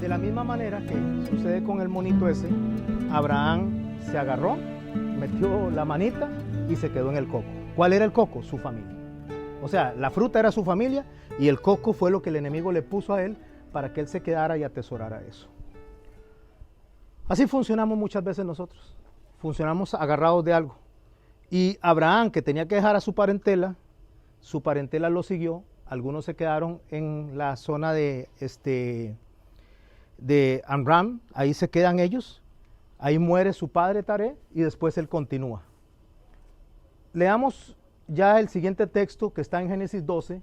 De la misma manera que sucede con el monito ese, Abraham se agarró, metió la manita y se quedó en el coco. ¿Cuál era el coco? Su familia. O sea, la fruta era su familia y el coco fue lo que el enemigo le puso a él para que él se quedara y atesorara eso. Así funcionamos muchas veces nosotros. Funcionamos agarrados de algo. Y Abraham, que tenía que dejar a su parentela lo siguió. Algunos se quedaron en la zona de Amram, ahí se quedan ellos. Ahí muere su padre Taré y después él continúa. Leamos ya el siguiente texto que está en Génesis 12,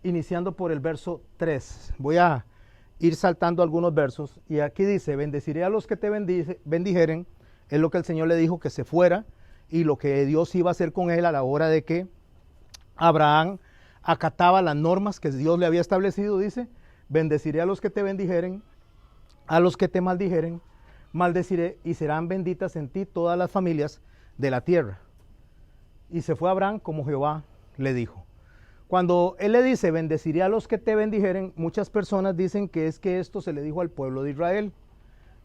iniciando por el verso 3. Voy a ir saltando algunos versos y aquí dice: bendeciré a los que te bendijeren. Es lo que el Señor le dijo que se fuera y lo que Dios iba a hacer con él a la hora de que Abraham acataba las normas que Dios le había establecido. Dice: bendeciré a los que te bendijeren, a los que te maldijeren maldeciré, y serán benditas en ti todas las familias de la tierra. Y se fue Abraham como Jehová le dijo. Cuando él le dice bendeciré a los que te bendijeren, muchas personas dicen que es que esto se le dijo al pueblo de Israel.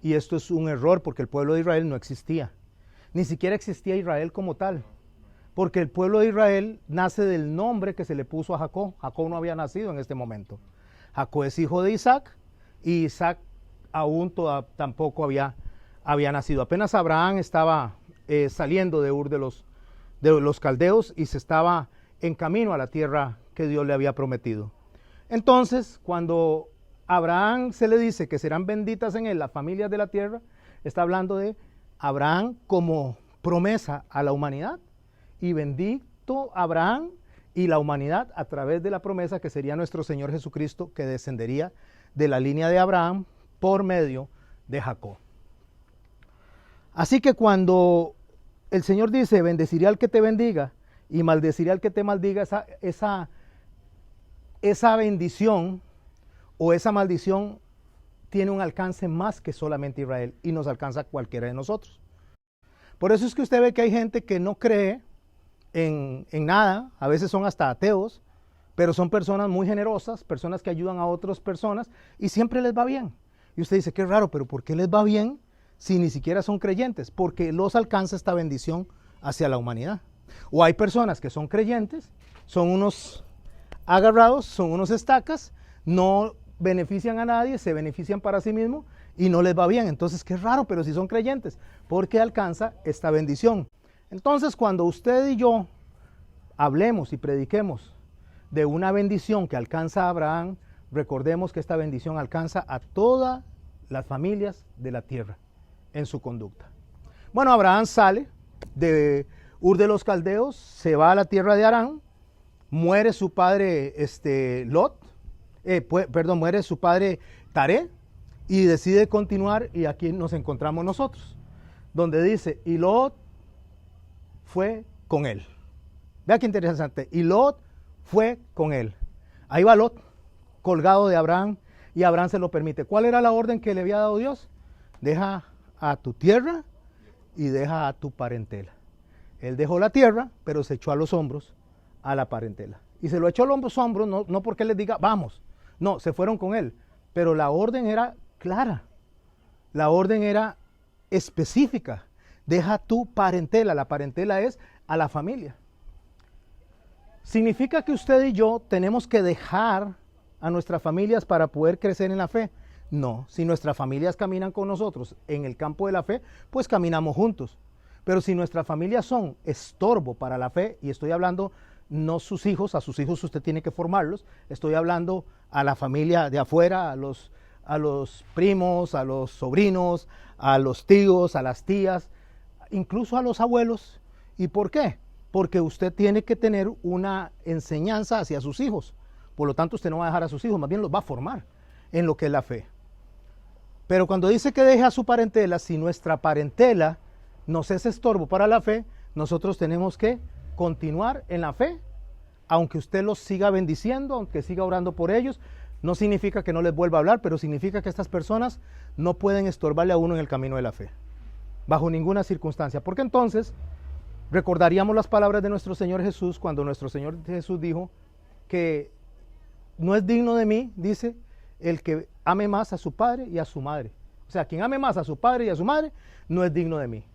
Y esto es un error, porque el pueblo de Israel no existía. Ni siquiera existía Israel como tal. Porque el pueblo de Israel nace del nombre que se le puso a Jacob. Jacob no había nacido en este momento. Jacob es hijo de Isaac y Isaac aún tampoco había nacido. Apenas Abraham estaba saliendo de Ur de los caldeos y se estaba en camino a la tierra que Dios le había prometido. Entonces, cuando Abraham se le dice que serán benditas en él las familias de la tierra, está hablando de Abraham como promesa a la humanidad, y bendito Abraham y la humanidad a través de la promesa que sería nuestro Señor Jesucristo, que descendería de la línea de Abraham por medio de Jacob. Así que cuando el Señor dice bendeciré al que te bendiga y maldeciré al que te maldiga, esa bendición o esa maldición tiene un alcance más que solamente Israel y nos alcanza a cualquiera de nosotros. Por eso es que usted ve que hay gente que no cree en nada, a veces son hasta ateos, pero son personas muy generosas, personas que ayudan a otras personas y siempre les va bien. Y usted dice, qué raro, pero ¿por qué les va bien si ni siquiera son creyentes? Porque los alcanza esta bendición hacia la humanidad. O hay personas que son creyentes, son unos agarrados, son unos estacas, no benefician a nadie, se benefician para sí mismos y no les va bien. Entonces, qué raro, pero si son creyentes, porque alcanza esta bendición. Entonces, cuando usted y yo hablemos y prediquemos de una bendición que alcanza a Abraham, recordemos que esta bendición alcanza a todas las familias de la tierra en su conducta. Bueno, Abraham sale de Ur de los Caldeos, se va a la tierra de Harán, muere su padre muere su padre Taré y decide continuar, y aquí nos encontramos nosotros, donde dice, y Lot fue con él. Vea qué interesante, y Lot fue con él. Ahí va Lot, colgado de Abraham, y Abraham se lo permite. ¿Cuál era la orden que le había dado Dios? Deja a tu tierra y deja a tu parentela. Él dejó la tierra, pero se echó a los hombros a la parentela. Y se lo echó a los hombros no porque les diga, vamos. No, se fueron con él. Pero la orden era clara. La orden era específica. Deja tu parentela. La parentela es a la familia. ¿Significa que usted y yo tenemos que dejar a nuestras familias para poder crecer en la fe? No, si nuestras familias caminan con nosotros en el campo de la fe, pues caminamos juntos. Pero si nuestras familias son estorbo para la fe, y estoy hablando no sus hijos, a sus hijos usted tiene que formarlos, estoy hablando a la familia de afuera, a los primos, a los sobrinos, a los tíos, a las tías, incluso a los abuelos. ¿Y por qué? Porque usted tiene que tener una enseñanza hacia sus hijos. Por lo tanto, usted no va a dejar a sus hijos, más bien los va a formar en lo que es la fe. Pero cuando dice que deje a su parentela, si nuestra parentela nos es estorbo para la fe, nosotros tenemos que continuar en la fe aunque usted los siga bendiciendo, aunque siga orando por ellos, no significa que no les vuelva a hablar, pero significa que estas personas no pueden estorbarle a uno en el camino de la fe, bajo ninguna circunstancia, porque entonces recordaríamos las palabras de nuestro Señor Jesús, cuando nuestro Señor Jesús dijo que no es digno de mí, dice, el que ame más a su padre y a su madre. O sea, quien ame más a su padre y a su madre, no es digno de mí.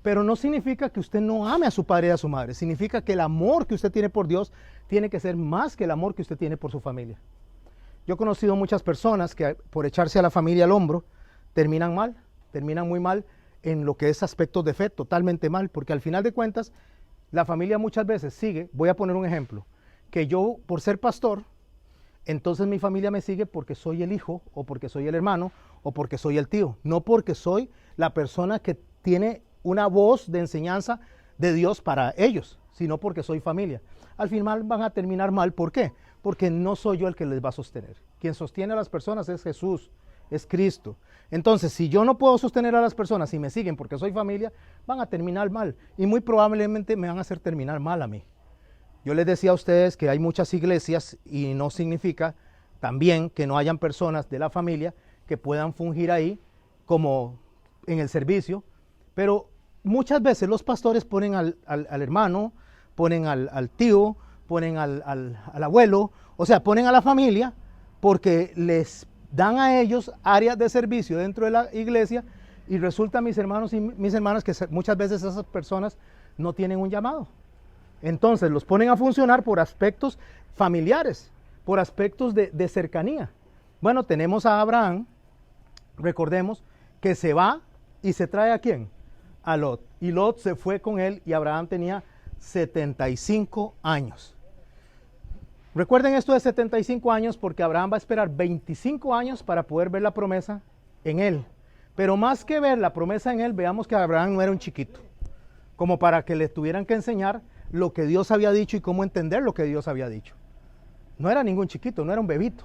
Pero no significa que usted no ame a su padre y a su madre, significa que el amor que usted tiene por Dios tiene que ser más que el amor que usted tiene por su familia. Yo he conocido muchas personas que por echarse a la familia al hombro, terminan mal, terminan muy mal en lo que es aspectos de fe, totalmente mal, porque al final de cuentas, la familia muchas veces sigue, voy a poner un ejemplo, que yo por ser pastor, entonces mi familia me sigue porque soy el hijo, o porque soy el hermano, o porque soy el tío, no porque soy la persona que tiene una voz de enseñanza de Dios para ellos, sino porque soy familia. Al final van a terminar mal, ¿por qué? Porque no soy yo el que les va a sostener. Quien sostiene a las personas es Jesús, es Cristo. Entonces, si yo no puedo sostener a las personas y me siguen porque soy familia, van a terminar mal y muy probablemente me van a hacer terminar mal a mí. Yo les decía a ustedes que hay muchas iglesias y no significa también que no hayan personas de la familia que puedan fungir ahí como en el servicio, pero muchas veces los pastores ponen al hermano, ponen al tío, ponen al abuelo, o sea, ponen a la familia porque les dan a ellos áreas de servicio dentro de la iglesia y resulta, mis hermanos y mis hermanas, que muchas veces esas personas no tienen un llamado. Entonces los ponen a funcionar por aspectos familiares, por aspectos de cercanía. Bueno, tenemos a Abraham, recordemos, que se va y se trae ¿a quién? A Lot. Y Lot se fue con él y Abraham tenía 75 años. Recuerden esto de 75 años porque Abraham va a esperar 25 años para poder ver la promesa en él. Pero más que ver la promesa en él, veamos que Abraham no era un chiquito, como para que le tuvieran que enseñar lo que Dios había dicho y cómo entender lo que Dios había dicho. No era ningún chiquito, no era un bebito,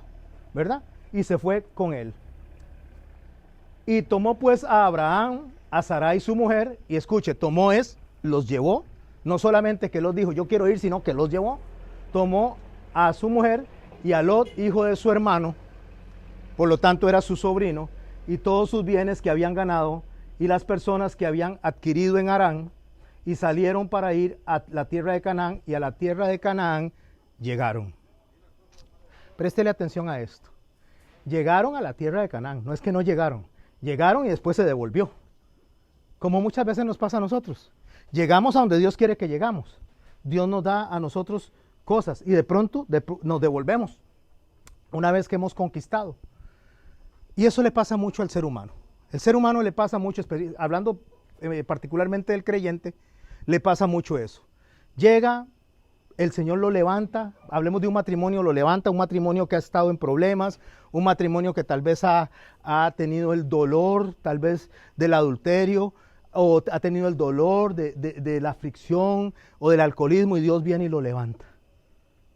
¿verdad? Y se fue con él. Y tomó pues a Abraham, a Sarai su mujer, y escuche, tomó los llevó, no solamente que los dijo yo quiero ir, sino que los llevó, tomó a su mujer y a Lot, hijo de su hermano, por lo tanto era su sobrino, y todos sus bienes que habían ganado, y las personas que habían adquirido en Harán, y salieron para ir a la tierra de Canaán, y a la tierra de Canaán llegaron. Préstele atención a esto. Llegaron a la tierra de Canaán, no es que no llegaron, llegaron y después se devolvió. Como muchas veces nos pasa a nosotros. Llegamos a donde Dios quiere que llegamos. Dios nos da a nosotros cosas y de pronto nos devolvemos una vez que hemos conquistado. Y eso le pasa mucho al ser humano. El ser humano le pasa mucho, hablando particularmente del creyente, le pasa mucho eso. Llega, el Señor lo levanta, hablemos de un matrimonio, lo levanta, un matrimonio que ha estado en problemas, un matrimonio que tal vez ha tenido el dolor, tal vez del adulterio, o ha tenido el dolor de la aflicción o del alcoholismo, y Dios viene y lo levanta.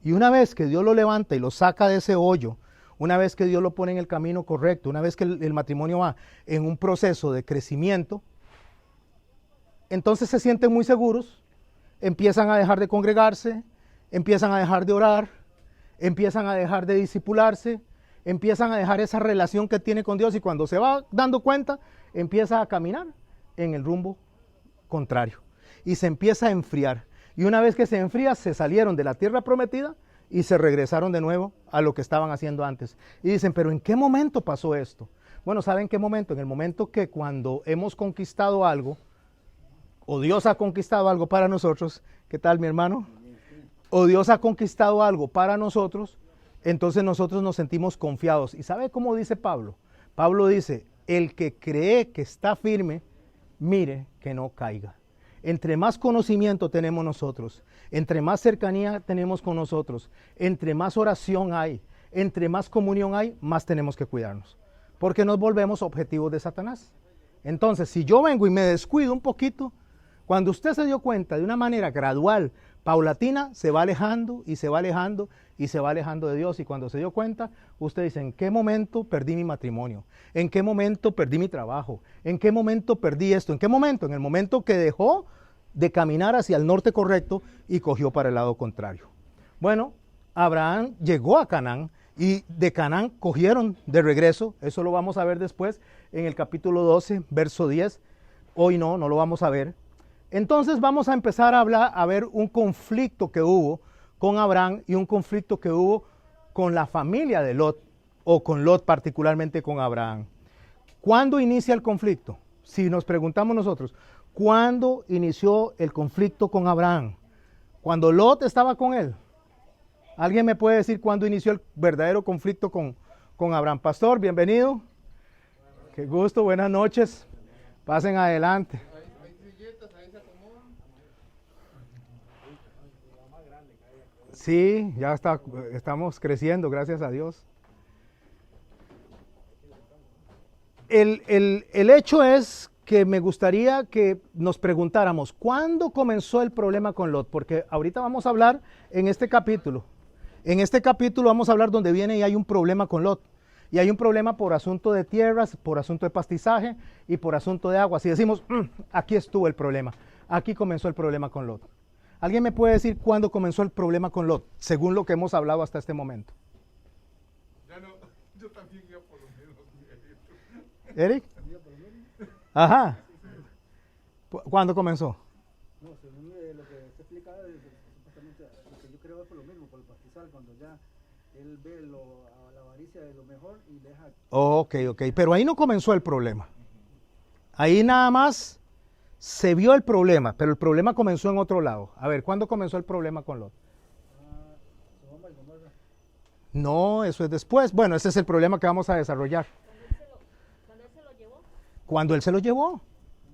Y una vez que Dios lo levanta y lo saca de ese hoyo, una vez que Dios lo pone en el camino correcto, una vez que el matrimonio va en un proceso de crecimiento, entonces se sienten muy seguros, empiezan a dejar de congregarse, empiezan a dejar de orar, empiezan a dejar de discipularse, empiezan a dejar esa relación que tiene con Dios, y cuando se va dando cuenta, empieza a caminar en el rumbo contrario y se empieza a enfriar. Y una vez que se enfría, se salieron de la tierra prometida y se regresaron de nuevo a lo que estaban haciendo antes. Y dicen, pero ¿en qué momento pasó esto? Bueno, ¿saben qué momento? En el momento que cuando hemos conquistado algo, o Dios ha conquistado algo para nosotros, ¿qué tal, mi hermano? O Dios ha conquistado algo para nosotros, entonces nosotros nos sentimos confiados. ¿Y sabe cómo dice Pablo? Pablo dice, el que cree que está firme, mire que no caiga. Entre más conocimiento tenemos nosotros, entre más cercanía tenemos con nosotros, entre más oración hay, entre más comunión hay, más tenemos que cuidarnos, porque nos volvemos objetivos de Satanás. Entonces, si yo vengo y me descuido un poquito, cuando usted se dio cuenta de una manera gradual, paulatina, se va alejando y se va alejando y se va alejando de Dios, y cuando se dio cuenta, usted dice, ¿en qué momento perdí mi matrimonio? ¿En qué momento perdí mi trabajo? ¿En qué momento perdí esto? ¿En qué momento? En el momento que dejó de caminar hacia el norte correcto y cogió para el lado contrario. Bueno, Abraham llegó a Canaán y de Canaán cogieron de regreso, eso lo vamos a ver después en el capítulo 12, verso 10. Hoy no lo vamos a ver. Entonces vamos a empezar a ver un conflicto que hubo con Abraham y un conflicto que hubo con la familia de Lot, o con Lot particularmente con Abraham. ¿Cuándo inicia el conflicto? Si nos preguntamos nosotros, ¿cuándo inició el conflicto con Abraham? ¿Cuando Lot estaba con él? ¿Alguien me puede decir cuándo inició el verdadero conflicto con Abraham? Pastor, bienvenido. Qué gusto, buenas noches. Pasen adelante. Sí, ya estamos creciendo, gracias a Dios. El hecho es que me gustaría que nos preguntáramos, ¿cuándo comenzó el problema con Lot? Porque ahorita vamos a hablar en este capítulo. En este capítulo vamos a hablar donde viene y hay un problema con Lot. Y hay un problema por asunto de tierras, por asunto de pastizaje y por asunto de agua. Si decimos, aquí estuvo el problema, aquí comenzó el problema con Lot. ¿Alguien me puede decir cuándo comenzó el problema con Lot, según lo que hemos hablado hasta este momento? Ya no, yo también iba por lo menos. ¿Eric? Ajá. ¿Cuándo comenzó? No, según lo que se explica, supuestamente lo que yo creo es por lo mismo, por el pastizal, cuando ya él ve la avaricia de lo mejor y deja... Ok, pero ahí no comenzó el problema. Ahí nada más se vio el problema, pero el problema comenzó en otro lado. A ver, ¿cuándo comenzó el problema con Lot? Sodoma y Gomorra. No, eso es después. Bueno, ese es el problema que vamos a desarrollar. ¿Cuándo él se lo llevó? Cuando él se lo llevó.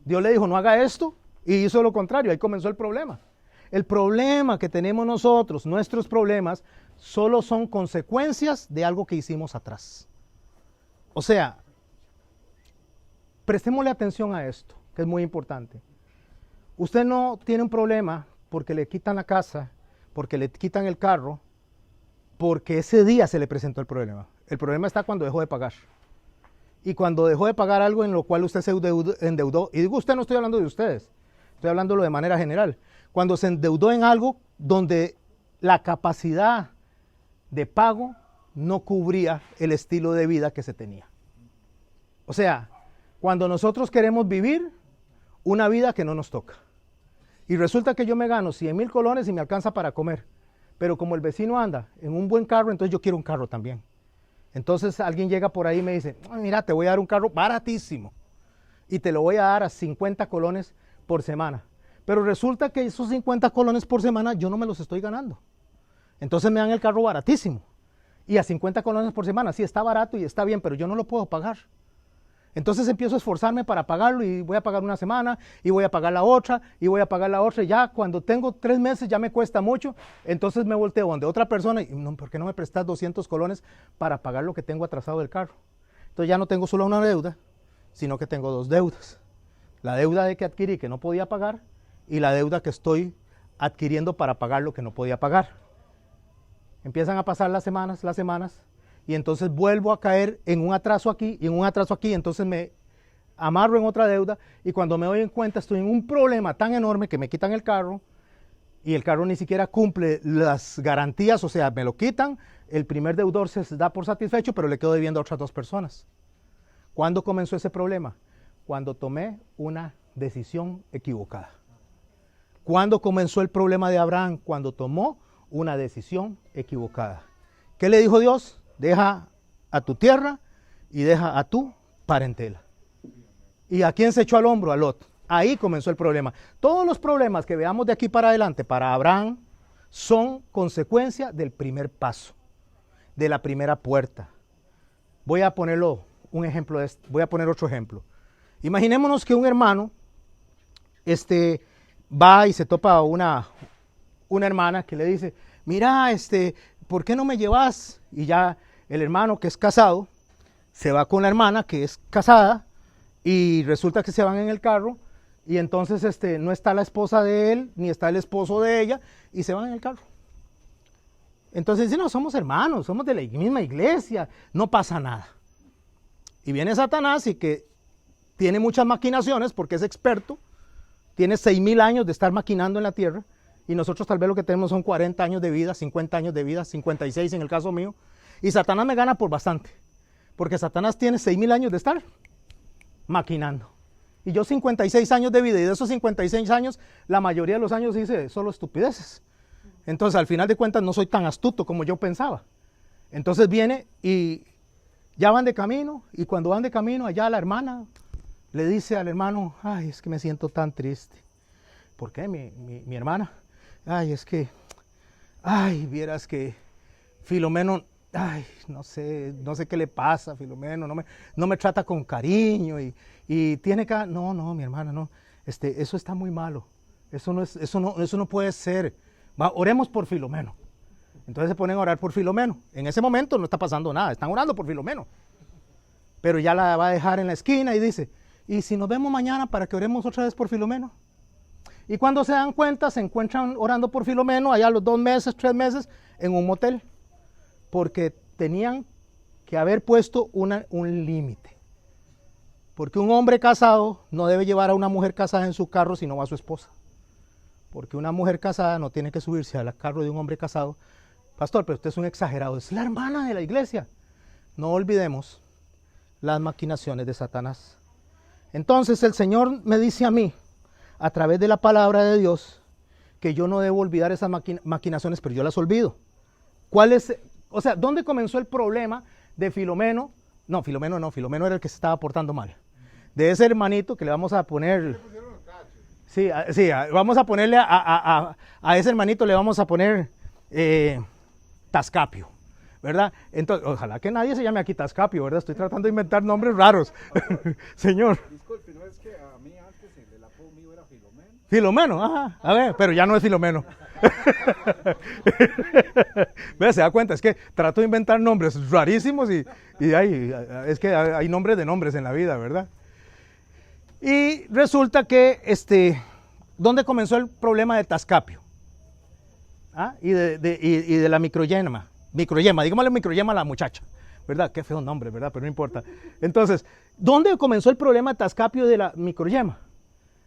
Dios le dijo, no haga esto, y hizo lo contrario. Ahí comenzó el problema. El problema que tenemos nosotros, nuestros problemas, solo son consecuencias de algo que hicimos atrás. O sea, prestémosle atención a esto, que es muy importante. Usted no tiene un problema porque le quitan la casa, porque le quitan el carro, porque ese día se le presentó el problema. El problema está cuando dejó de pagar. Y cuando dejó de pagar algo en lo cual usted se endeudó, y digo usted, no estoy hablando de ustedes, estoy hablándolo de manera general. Cuando se endeudó en algo donde la capacidad de pago no cubría el estilo de vida que se tenía. O sea, cuando nosotros queremos vivir una vida que no nos toca. Y resulta que yo me gano 100,000 colones y me alcanza para comer. Pero como el vecino anda en un buen carro, entonces yo quiero un carro también. Entonces alguien llega por ahí y me dice, mira, te voy a dar un carro baratísimo. Y te lo voy a dar a 50 colones por semana. Pero resulta que esos 50 colones por semana yo no me los estoy ganando. Entonces me dan el carro baratísimo. Y a 50 colones por semana, sí está barato y está bien, pero yo no lo puedo pagar. Entonces empiezo a esforzarme para pagarlo y voy a pagar una semana y voy a pagar la otra y voy a pagar la otra. Y ya cuando tengo 3 meses ya me cuesta mucho, entonces me volteo donde otra persona y no, ¿por qué no me prestas 200 colones para pagar lo que tengo atrasado del carro? Entonces ya no tengo solo una deuda, sino que tengo 2 deudas. La deuda de que adquirí que no podía pagar y la deuda que estoy adquiriendo para pagar lo que no podía pagar. Empiezan a pasar las semanas, y entonces vuelvo a caer en un atraso aquí y en un atraso aquí, entonces me amarro en otra deuda y cuando me doy en cuenta estoy en un problema tan enorme que me quitan el carro y el carro ni siquiera cumple las garantías, o sea, me lo quitan, el primer deudor se da por satisfecho, pero le quedo debiendo a otras 2 personas. ¿Cuándo comenzó ese problema? Cuando tomé una decisión equivocada. ¿Cuándo comenzó el problema de Abraham? Cuando tomó una decisión equivocada. ¿Qué le dijo Dios? Deja a tu tierra y deja a tu parentela. ¿Y a quién se echó al hombro? A Lot. Ahí comenzó el problema. Todos los problemas que veamos de aquí para adelante para Abraham son consecuencia del primer paso, de la primera puerta. Voy a ponerlo un ejemplo, voy a poner otro ejemplo. Imaginémonos que un hermano va y se topa una hermana que le dice, mira, ¿por qué no me llevas? Y ya el hermano que es casado se va con la hermana que es casada y resulta que se van en el carro y entonces no está la esposa de él ni está el esposo de ella y se van en el carro. Entonces dicen, no, somos hermanos, somos de la misma iglesia, no pasa nada. Y viene Satanás y que tiene muchas maquinaciones porque es experto, tiene 6,000 años de estar maquinando en la tierra y nosotros tal vez lo que tenemos son 40 años de vida, 50 años de vida, 56 en el caso mío, y Satanás me gana por bastante, porque Satanás tiene 6,000 años de estar maquinando. Y yo 56 años de vida, y de esos 56 años, la mayoría de los años hice solo estupideces. Entonces, al final de cuentas, no soy tan astuto como yo pensaba. Entonces viene y ya van de camino, y cuando van de camino, allá la hermana le dice al hermano, ay, es que me siento tan triste. ¿Por qué? Mi hermana, ay, es que, ay, vieras que Filomeno, ay, no sé qué le pasa, Filomeno, no me trata con cariño, y tiene que, no, mi hermana, no, eso está muy malo, eso no puede ser, oremos por Filomeno. Entonces se ponen a orar por Filomeno. En ese momento no está pasando nada, están orando por Filomeno. Pero ya la va a dejar en la esquina y dice, ¿y si nos vemos mañana para que oremos otra vez por Filomeno? Y cuando se dan cuenta, se encuentran orando por Filomeno allá a los 2 meses, 3 meses, en un motel. Porque tenían que haber puesto un límite. Porque un hombre casado no debe llevar a una mujer casada en su carro si no va a su esposa. Porque una mujer casada no tiene que subirse al carro de un hombre casado. Pastor, pero usted es un exagerado, es la hermana de la iglesia. No olvidemos las maquinaciones de Satanás. Entonces el Señor me dice a mí, a través de la palabra de Dios, que yo no debo olvidar esas maquinaciones, pero yo las olvido. ¿Dónde comenzó el problema de Filomeno? No, Filomeno era el que se estaba portando mal. De ese hermanito que le vamos a poner... Sí, vamos a ponerle a ese hermanito, le vamos a poner Tascapio, ¿verdad? Entonces, ojalá que nadie se llame aquí Tascapio, ¿verdad? Estoy tratando de inventar nombres raros. Señor. Disculpe, ¿no es que a mí antes el apodo mío era Filomeno? Filomeno, ajá, a ver, pero ya no es Filomeno. ¿Ve? Se da cuenta, es que trato de inventar nombres rarísimos y es que hay nombres de nombres en la vida, ¿verdad? Y resulta que, ¿dónde comenzó el problema de Tascapio? Y de la microyema, digámosle microyema a la muchacha, ¿verdad? Qué feo nombre, ¿verdad? Pero no importa. Entonces, ¿dónde comenzó el problema de Tascapio de la microyema?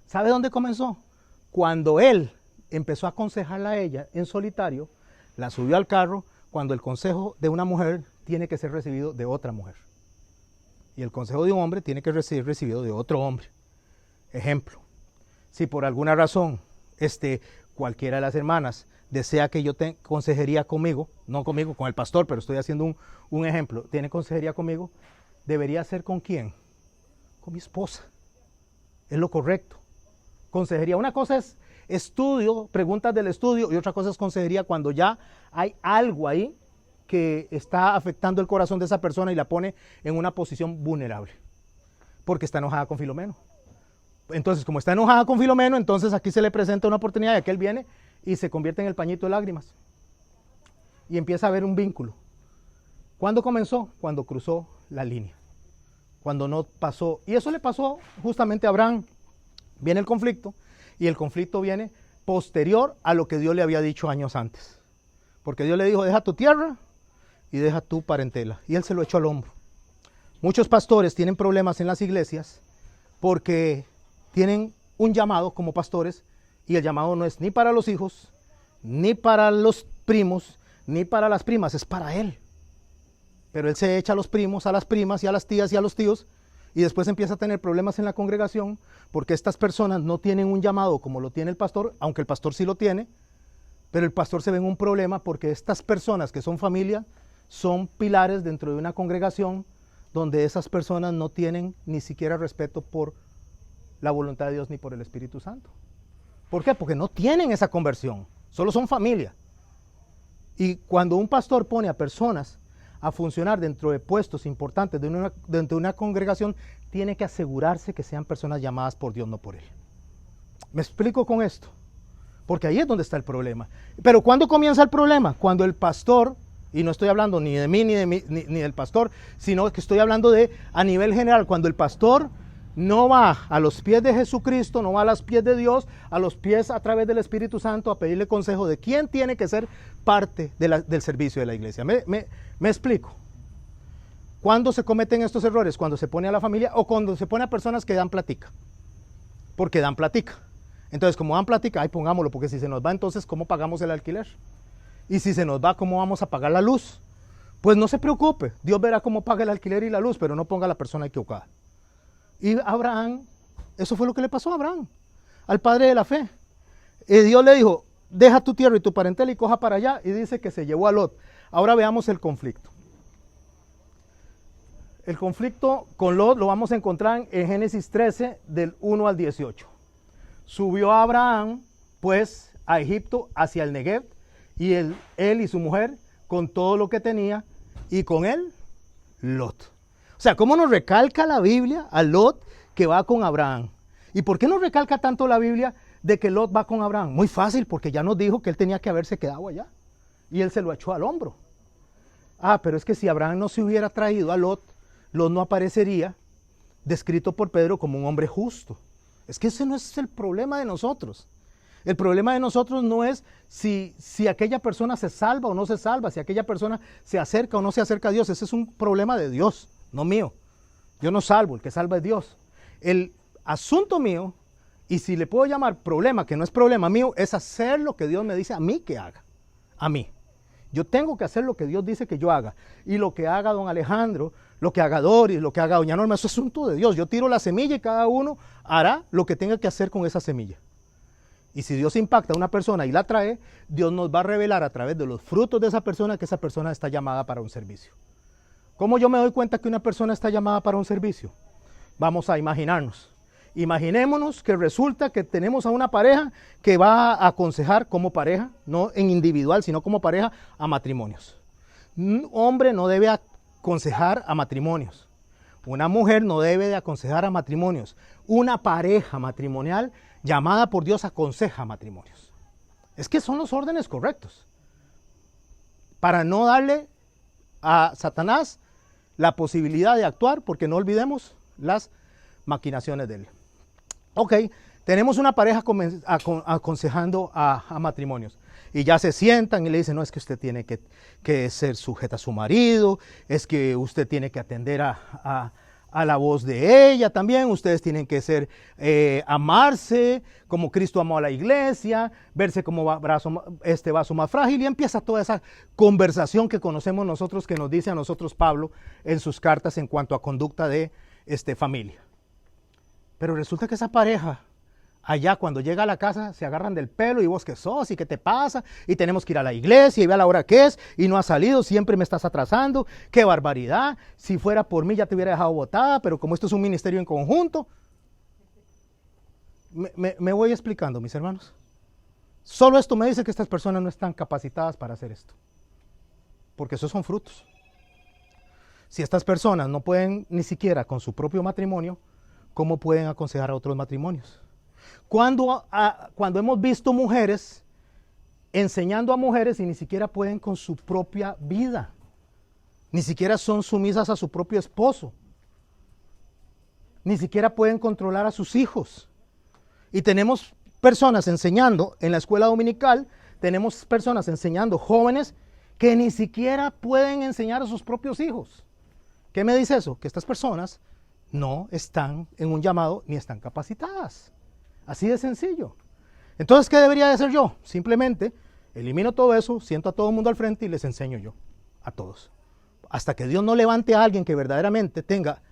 ¿Sabe dónde comenzó? Cuando él empezó a aconsejarla a ella en solitario, la subió al carro, cuando el consejo de una mujer tiene que ser recibido de otra mujer. Y el consejo de un hombre tiene que ser recibido de otro hombre. Ejemplo, si por alguna razón cualquiera de las hermanas desea que yo tenga consejería conmigo, no conmigo, con el pastor, pero estoy haciendo un ejemplo, tiene consejería conmigo, debería ser ¿con quién? Con mi esposa. Es lo correcto. Consejería, una cosa es estudio, preguntas del estudio, y otra cosa es consejería cuando ya hay algo ahí que está afectando el corazón de esa persona y la pone en una posición vulnerable, porque está enojada con Filomeno. Entonces, como está enojada con Filomeno, entonces aquí se le presenta una oportunidad de que él viene y se convierte en el pañito de lágrimas. Y empieza a haber un vínculo. ¿Cuándo comenzó? Cuando cruzó la línea. Cuando no pasó. Y eso le pasó justamente a Abraham. Viene el conflicto, y el conflicto viene posterior a lo que Dios le había dicho años antes. Porque Dios le dijo, deja tu tierra y deja tu parentela. Y él se lo echó al hombro. Muchos pastores tienen problemas en las iglesias porque tienen un llamado como pastores, y el llamado no es ni para los hijos, ni para los primos, ni para las primas, es para él. Pero él se echa a los primos, a las primas, y a las tías y a los tíos, y después empieza a tener problemas en la congregación, porque estas personas no tienen un llamado como lo tiene el pastor, aunque el pastor sí lo tiene, pero el pastor se ve en un problema porque estas personas que son familia son pilares dentro de una congregación donde esas personas no tienen ni siquiera respeto por la voluntad de Dios ni por el Espíritu Santo. ¿Por qué? Porque no tienen esa conversión, solo son familia. Y cuando un pastor pone a personas a funcionar dentro de puestos importantes dentro de una congregación, tiene que asegurarse que sean personas llamadas por Dios, no por él. ¿Me explico con esto? Porque ahí es donde está el problema. Pero ¿cuándo comienza el problema? Cuando el pastor, y no estoy hablando ni de mí ni del pastor, sino que estoy hablando de a nivel general, cuando el pastor no va a los pies de Jesucristo, no va a los pies de Dios, a los pies a través del Espíritu Santo a pedirle consejo de quién tiene que ser parte del servicio de la iglesia. ¿Me explico? ¿Cuándo se cometen estos errores? Cuando se pone a la familia o cuando se pone a personas que dan platica. Porque dan platica. Entonces, como van plática, ahí pongámoslo, porque si se nos va, entonces, ¿cómo pagamos el alquiler? Y si se nos va, ¿cómo vamos a pagar la luz? Pues no se preocupe, Dios verá cómo paga el alquiler y la luz, pero no ponga a la persona equivocada. Y Abraham, eso fue lo que le pasó a Abraham, al padre de la fe. Y Dios le dijo, deja tu tierra y tu parentela y coja para allá, y dice que se llevó a Lot. Ahora veamos el conflicto. El conflicto con Lot lo vamos a encontrar en Génesis 13, del 1 al 18. Subió Abraham, pues, a Egipto hacia el Negev, y él y su mujer, con todo lo que tenía, y con él, Lot. O sea, ¿cómo nos recalca la Biblia a Lot que va con Abraham? ¿Y por qué nos recalca tanto la Biblia de que Lot va con Abraham? Muy fácil, porque ya nos dijo que él tenía que haberse quedado allá, y él se lo echó al hombro. Ah, pero es que si Abraham no se hubiera traído a Lot, Lot no aparecería descrito por Pedro como un hombre justo. Es que ese no es el problema de nosotros. El problema de nosotros no es si aquella persona se salva o no se salva, si aquella persona se acerca o no se acerca a Dios. Ese es un problema de Dios, no mío. Yo no salvo, el que salva es Dios. El asunto mío, y si le puedo llamar problema, que no es problema mío, es hacer lo que Dios me dice a mí que haga. A mí. Yo tengo que hacer lo que Dios dice que yo haga. Y lo que haga don Alejandro, lo que haga Doris, lo que haga doña Norma, eso es asunto de Dios. Yo tiro la semilla y cada uno hará lo que tenga que hacer con esa semilla. Y si Dios impacta a una persona y la trae, Dios nos va a revelar a través de los frutos de esa persona que esa persona está llamada para un servicio. ¿Cómo yo me doy cuenta que una persona está llamada para un servicio? Vamos a imaginarnos. Imaginémonos que resulta que tenemos a una pareja que va a aconsejar como pareja, no en individual, sino como pareja, a matrimonios. Un hombre no debe aconsejar a matrimonios. Una mujer no debe de aconsejar a matrimonios. Una pareja matrimonial llamada por Dios aconseja matrimonios. Es que son los órdenes correctos. Para no darle a Satanás la posibilidad de actuar, porque no olvidemos las maquinaciones de él. Ok, tenemos una pareja aconsejando a matrimonios. Y ya se sientan y le dicen, no, es que usted tiene que ser sujeta a su marido, es que usted tiene que atender a la voz de ella también, ustedes tienen que ser, amarse como Cristo amó a la iglesia, verse como vaso más frágil, y empieza toda esa conversación que conocemos nosotros, que nos dice a nosotros Pablo en sus cartas en cuanto a conducta de familia. Pero resulta que esa pareja, allá cuando llega a la casa, se agarran del pelo, y vos qué sos, y qué te pasa, y tenemos que ir a la iglesia, y ve a la hora que es, y no has salido, siempre me estás atrasando, qué barbaridad, si fuera por mí ya te hubiera dejado botada, pero como esto es un ministerio en conjunto. Me voy explicando, mis hermanos. Solo esto me dice que estas personas no están capacitadas para hacer esto, porque esos son frutos. Si estas personas no pueden ni siquiera con su propio matrimonio, ¿cómo pueden aconsejar a otros matrimonios? Cuando hemos visto mujeres enseñando a mujeres y ni siquiera pueden con su propia vida, ni siquiera son sumisas a su propio esposo, ni siquiera pueden controlar a sus hijos. Y tenemos personas enseñando en la escuela dominical, tenemos personas enseñando jóvenes que ni siquiera pueden enseñar a sus propios hijos. ¿Qué me dice eso? Que estas personas no están en un llamado ni están capacitadas. Así de sencillo. Entonces, ¿qué debería de hacer yo? Simplemente elimino todo eso, siento a todo el mundo al frente y les enseño yo a todos. Hasta que Dios no levante a alguien que verdaderamente tenga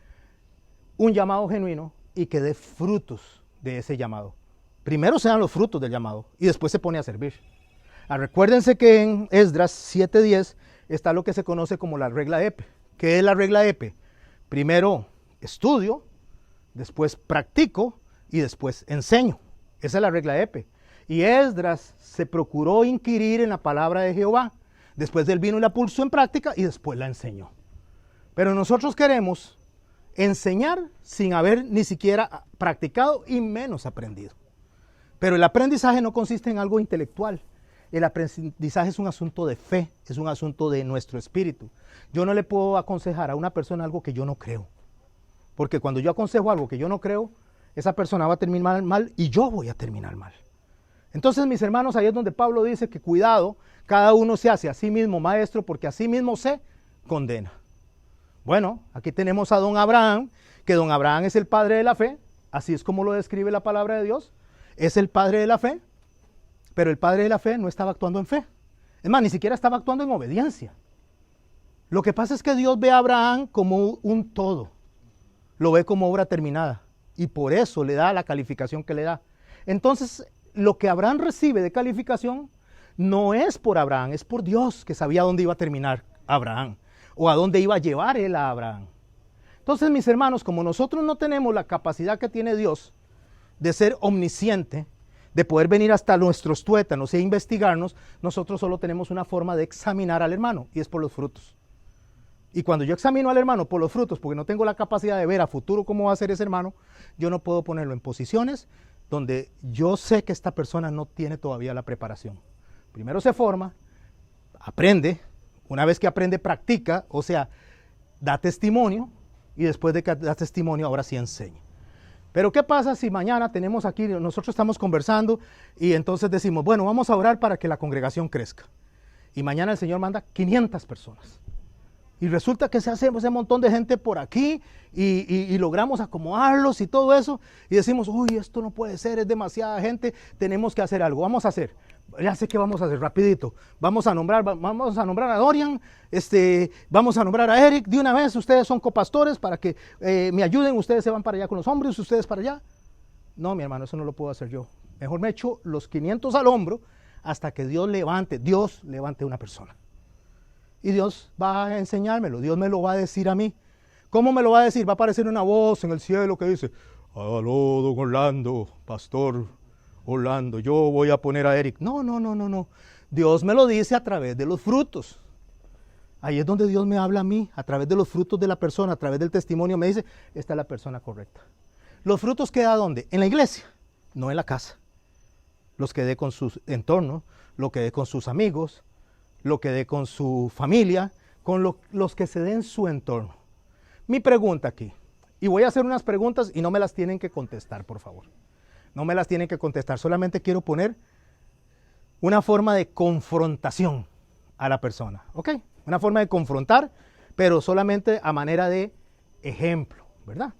un llamado genuino y que dé frutos de ese llamado. Primero se dan los frutos del llamado y después se pone a servir. Recuérdense que en Esdras 7:10 está lo que se conoce como la regla EPE. ¿Qué es la regla EPE? Primero estudio, después practico y después enseño. Esa es la regla EPE. Y Esdras se procuró inquirir en la palabra de Jehová. Después él vino y la puso en práctica y después la enseñó. Pero nosotros queremos enseñar sin haber ni siquiera practicado y menos aprendido. Pero el aprendizaje no consiste en algo intelectual. El aprendizaje es un asunto de fe, es un asunto de nuestro espíritu. Yo no le puedo aconsejar a una persona algo que yo no creo. Porque cuando yo aconsejo algo que yo no creo, esa persona va a terminar mal y yo voy a terminar mal. Entonces, mis hermanos, ahí es donde Pablo dice que cuidado, cada uno se hace a sí mismo maestro porque a sí mismo se condena. Bueno, aquí tenemos a don Abraham, que don Abraham es el padre de la fe, así es como lo describe la palabra de Dios. es el padre de la fe, pero el padre de la fe no estaba actuando en fe. Es más, ni siquiera estaba actuando en obediencia. Lo que pasa es que Dios ve a Abraham como un todo, lo ve como obra terminada y por eso le da la calificación que le da. Entonces, lo que Abraham recibe de calificación no es por Abraham, es por Dios que sabía dónde iba a terminar Abraham o a dónde iba a llevar él a Abraham. Entonces, mis hermanos, como nosotros no tenemos la capacidad que tiene Dios de ser omnisciente, de poder venir hasta nuestros tuétanos e investigarnos, nosotros solo tenemos una forma de examinar al hermano y es por los frutos. Y cuando yo examino al hermano por los frutos, porque no tengo la capacidad de ver a futuro cómo va a ser ese hermano, yo no puedo ponerlo en posiciones donde yo sé que esta persona no tiene todavía la preparación. Primero se forma, aprende, una vez que aprende practica, o sea, da testimonio y después de que da testimonio ahora sí enseña. Pero ¿qué pasa si mañana tenemos aquí, nosotros estamos conversando y entonces decimos, bueno, vamos a orar para que la congregación crezca? Y mañana el Señor manda 500 personas. Y resulta que se hace ese montón de gente por aquí y logramos acomodarlos y todo eso. Y decimos, uy, esto no puede ser, es demasiada gente, tenemos que hacer algo. Vamos a hacer, ya sé qué vamos a hacer, rapidito. Vamos a nombrar a Dorian, vamos a nombrar a Eric. De una vez, ustedes son copastores para que me ayuden. Ustedes se van para allá con los hombres, ustedes para allá. No, mi hermano, eso no lo puedo hacer yo. Mejor me echo los 500 al hombro hasta que Dios levante una persona. Y Dios va a enseñármelo, Dios me lo va a decir a mí. ¿Cómo me lo va a decir? Va a aparecer una voz en el cielo que dice, aló, don Orlando, pastor Orlando, yo voy a poner a Eric. No. Dios me lo dice a través de los frutos. Ahí es donde Dios me habla a mí, a través de los frutos de la persona, a través del testimonio me dice, esta es la persona correcta. ¿Los frutos queda dónde? En la iglesia, no en la casa. Los que dé con su entorno, lo que dé con sus amigos, lo que dé con su familia, con los que se den en su entorno. Mi pregunta aquí, y voy a hacer unas preguntas y no me las tienen que contestar, por favor. No me las tienen que contestar, solamente quiero poner una forma de confrontación a la persona, ¿ok? Una forma de confrontar, pero solamente a manera de ejemplo, ¿verdad?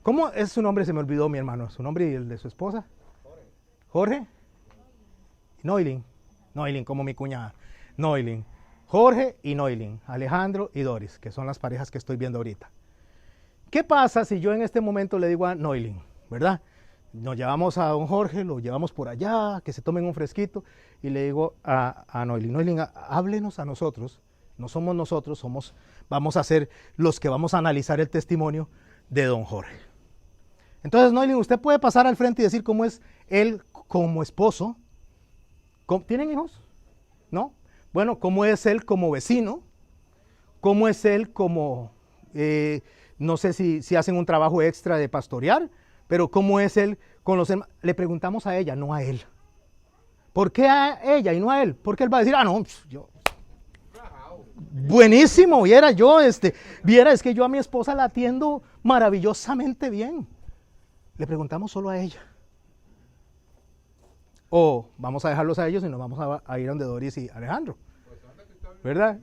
¿Cómo es su nombre? Se me olvidó, mi hermano. ¿Su nombre y el de su esposa? Jorge. Noilin, como mi cuñada. Noilin, Jorge y Noilin, Alejandro y Doris, que son las parejas que estoy viendo ahorita. ¿Qué pasa si yo en este momento le digo a Noilin, verdad? Nos llevamos a don Jorge, lo llevamos por allá, que se tomen un fresquito, y le digo a Noilin, Noilin, háblenos a nosotros, no somos nosotros, vamos a ser los que vamos a analizar el testimonio de don Jorge. Entonces, Noilin, usted puede pasar al frente y decir cómo es él como esposo. ¿Tienen hijos? ¿No? Bueno, ¿cómo es él como vecino? ¿Cómo es él como, no sé si hacen un trabajo extra de pastorear, pero cómo es él con los hermanos? Le preguntamos a ella, no a él. ¿Por qué a ella y no a él? Porque él va a decir, no, yo... Buenísimo, viera, es que yo a mi esposa la atiendo maravillosamente bien. Le preguntamos solo a ella. O vamos a dejarlos a ellos y nos vamos a ir a donde Doris y Alejandro, ¿verdad?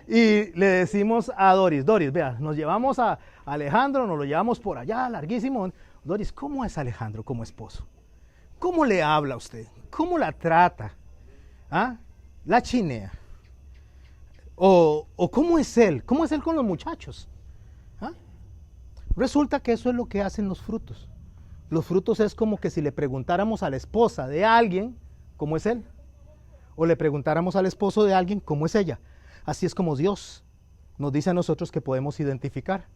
Y le decimos a Doris, vea, nos llevamos a Alejandro, nos lo llevamos por allá, larguísimo. Doris, ¿cómo es Alejandro como esposo? ¿Cómo le habla a usted? ¿Cómo la trata? ¿Ah? ¿La chinea? ¿O cómo es él? ¿Cómo es él con los muchachos? ¿Ah? Resulta que eso es lo que hacen los frutos. Los frutos es como que si le preguntáramos a la esposa de alguien, ¿cómo es él? O le preguntáramos al esposo de alguien, ¿cómo es ella? Así es como Dios nos dice a nosotros que podemos identificar.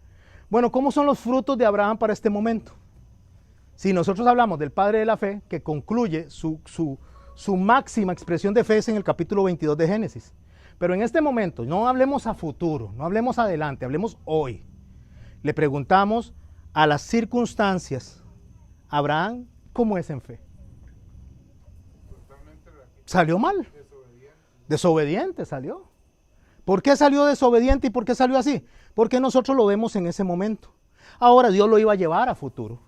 Bueno, ¿cómo son los frutos de Abraham para este momento? Si nosotros hablamos del padre de la fe, que concluye su máxima expresión de fe es en el capítulo 22 de Génesis. Pero en este momento, no hablemos a futuro, no hablemos adelante, hablemos hoy. Le preguntamos a las circunstancias, Abraham, ¿cómo es en fe? Salió mal. Desobediente salió. ¿Por qué salió desobediente y por qué salió así? Porque nosotros lo vemos en ese momento. Ahora Dios lo iba a llevar a futuro,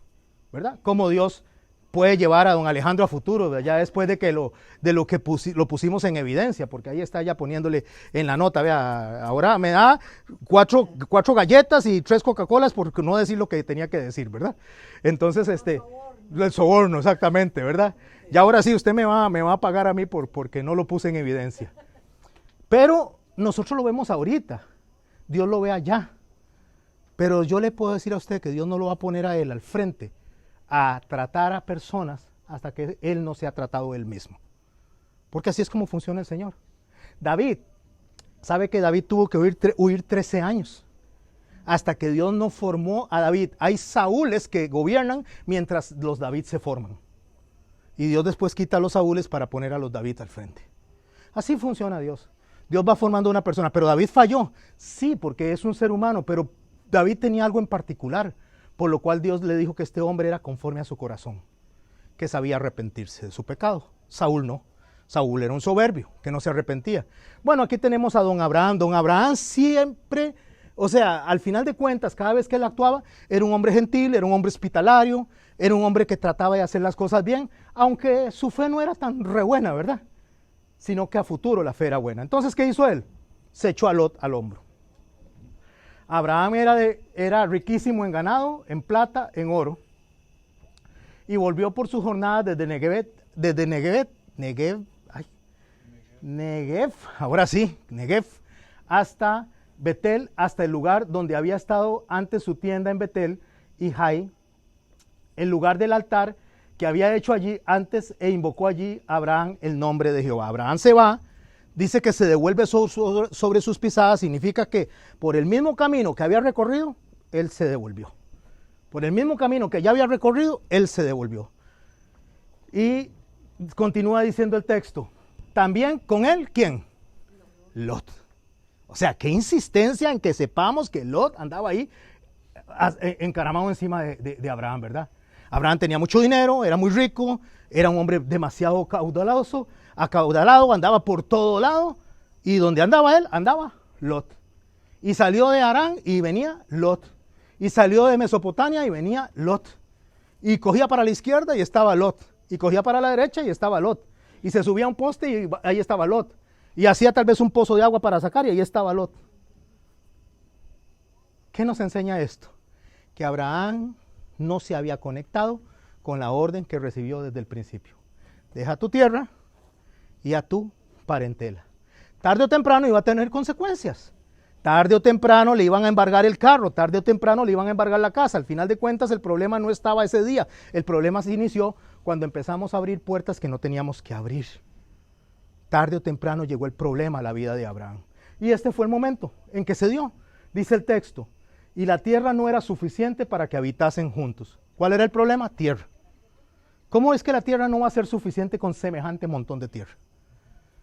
¿verdad? Como Dios puede llevar a don Alejandro a futuro, ¿verdad? Ya después de que lo pusimos en evidencia, porque ahí está ya poniéndole en la nota, vea, ahora me da cuatro galletas y 3 Coca-Colas por no decir lo que tenía que decir, ¿verdad? Entonces, El soborno, exactamente, ¿verdad? Y ahora sí, usted me va a pagar a mí porque no lo puse en evidencia. Pero nosotros lo vemos ahorita, Dios lo ve allá. Pero yo le puedo decir a usted que Dios no lo va a poner a él al frente a tratar a personas hasta que él no se ha tratado él mismo. Porque así es como funciona el Señor. David, sabe que David tuvo que huir 13 años hasta que Dios no formó a David. Hay Saúles que gobiernan mientras los David se forman. Y Dios después quita a los Saúles para poner a los David al frente. Así funciona Dios. Dios va formando a una persona, pero David falló. Sí, porque es un ser humano, pero David tenía algo en particular, por lo cual Dios le dijo que este hombre era conforme a su corazón, que sabía arrepentirse de su pecado. Saúl no. Saúl era un soberbio, que no se arrepentía. Bueno, aquí tenemos a don Abraham. Don Abraham siempre, o sea, al final de cuentas, cada vez que él actuaba, era un hombre gentil, era un hombre hospitalario, era un hombre que trataba de hacer las cosas bien, aunque su fe no era tan re buena, ¿verdad? Sino que a futuro la fe era buena. Entonces, ¿qué hizo él? Se echó a Lot al hombro. Abraham era riquísimo en ganado, en plata, en oro. Y volvió por sus jornadas desde Negev, ahora sí, Negev, hasta Betel, hasta el lugar donde había estado antes su tienda en Betel, y Jai, el lugar del altar que había hecho allí antes, e invocó allí Abraham el nombre de Jehová. Abraham se va, dice que se devuelve sobre sus pisadas, significa que por el mismo camino que había recorrido, él se devolvió. Por el mismo camino que ya había recorrido, él se devolvió. Y continúa diciendo el texto, también con él, ¿quién? Lot. O sea, qué insistencia en que sepamos que Lot andaba ahí encaramado encima de Abraham, ¿verdad? Abraham tenía mucho dinero, era muy rico, era un hombre demasiado acaudalado, andaba por todo lado, y donde andaba él, andaba Lot. Y salió de Harán y venía Lot. Y salió de Mesopotamia y venía Lot. Y cogía para la izquierda y estaba Lot. Y cogía para la derecha y estaba Lot. Y se subía a un poste y ahí estaba Lot. Y hacía tal vez un pozo de agua para sacar y ahí estaba Lot. ¿Qué nos enseña esto? Que Abraham no se había conectado con la orden que recibió desde el principio. Deja tu tierra y a tu parentela. Tarde o temprano iba a tener consecuencias. Tarde o temprano le iban a embargar el carro, tarde o temprano le iban a embargar la casa. Al final de cuentas el problema no estaba ese día. El problema se inició cuando empezamos a abrir puertas que no teníamos que abrir. Tarde o temprano llegó el problema a la vida de Abraham. Y este fue el momento en que se dio. Dice el texto, y la tierra no era suficiente para que habitasen juntos. ¿Cuál era el problema? Tierra. ¿Cómo es que la tierra no va a ser suficiente con semejante montón de tierra?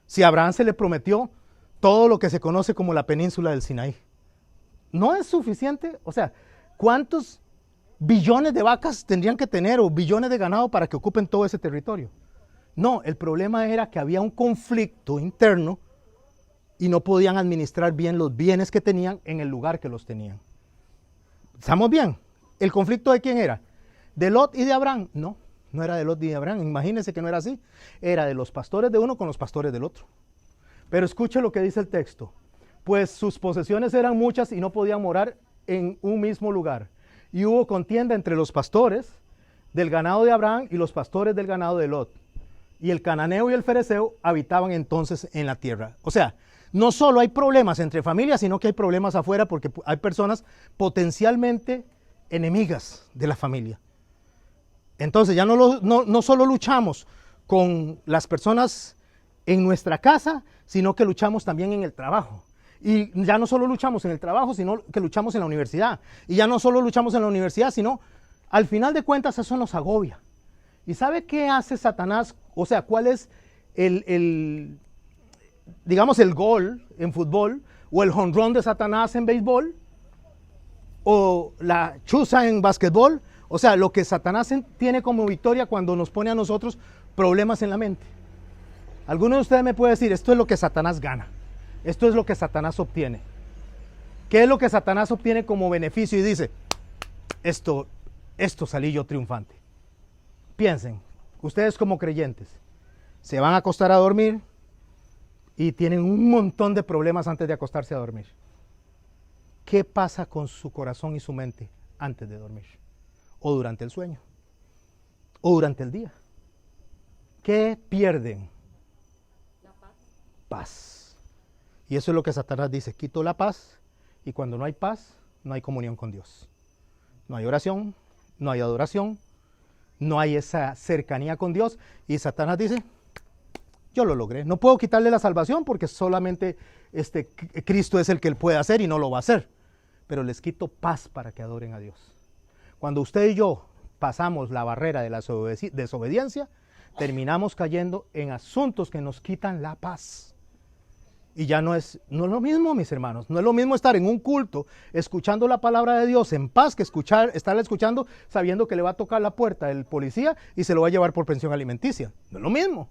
Si a Abraham se le prometió todo lo que se conoce como la península del Sinaí, ¿no es suficiente? O sea, ¿cuántos billones de vacas tendrían que tener o billones de ganado para que ocupen todo ese territorio? No, el problema era que había un conflicto interno y no podían administrar bien los bienes que tenían en el lugar que los tenían. ¿Estamos bien? ¿El conflicto de quién era? ¿De Lot y de Abraham? No, no era de Lot y de Abraham. Imagínense que no era así. Era de los pastores de uno con los pastores del otro. Pero escuche lo que dice el texto. Pues sus posesiones eran muchas y no podían morar en un mismo lugar. Y hubo contienda entre los pastores del ganado de Abraham y los pastores del ganado de Lot. Y el cananeo y el fereceo habitaban entonces en la tierra. O sea, no solo hay problemas entre familias, sino que hay problemas afuera porque hay personas potencialmente enemigas de la familia. Entonces ya no solo luchamos con las personas en nuestra casa, sino que luchamos también en el trabajo. Y ya no solo luchamos en el trabajo, sino que luchamos en la universidad. Y ya no solo luchamos en la universidad, sino al final de cuentas eso nos agobia. ¿Y sabe qué hace Satanás? O sea, ¿cuál es digamos, el gol en fútbol, o el jonrón de Satanás en béisbol, o la chuza en básquetbol? O sea, lo que Satanás tiene como victoria cuando nos pone a nosotros problemas en la mente. Alguno de ustedes me puede decir, esto es lo que Satanás gana, esto es lo que Satanás obtiene. ¿Qué es lo que Satanás obtiene como beneficio? Y dice, esto salí yo triunfante. Piensen, ustedes como creyentes, se van a acostar a dormir y tienen un montón de problemas antes de acostarse a dormir. ¿Qué pasa con su corazón y su mente antes de dormir? O durante el sueño. o durante el día? ¿Qué pierden? La paz. Paz. Y eso es lo que Satanás dice, quito la paz, y cuando no hay paz, no hay comunión con Dios. No hay oración, no hay adoración, no hay esa cercanía con Dios, y Satanás dice, yo lo logré, no puedo quitarle la salvación porque solamente Cristo es el que él puede hacer y no lo va a hacer, pero les quito paz para que adoren a Dios. Cuando usted y yo pasamos la barrera de la desobediencia, terminamos cayendo en asuntos que nos quitan la paz. Y ya no es lo mismo, mis hermanos, no es lo mismo estar en un culto escuchando la palabra de Dios en paz que estarla escuchando sabiendo que le va a tocar la puerta el policía y se lo va a llevar por pensión alimenticia. No es lo mismo.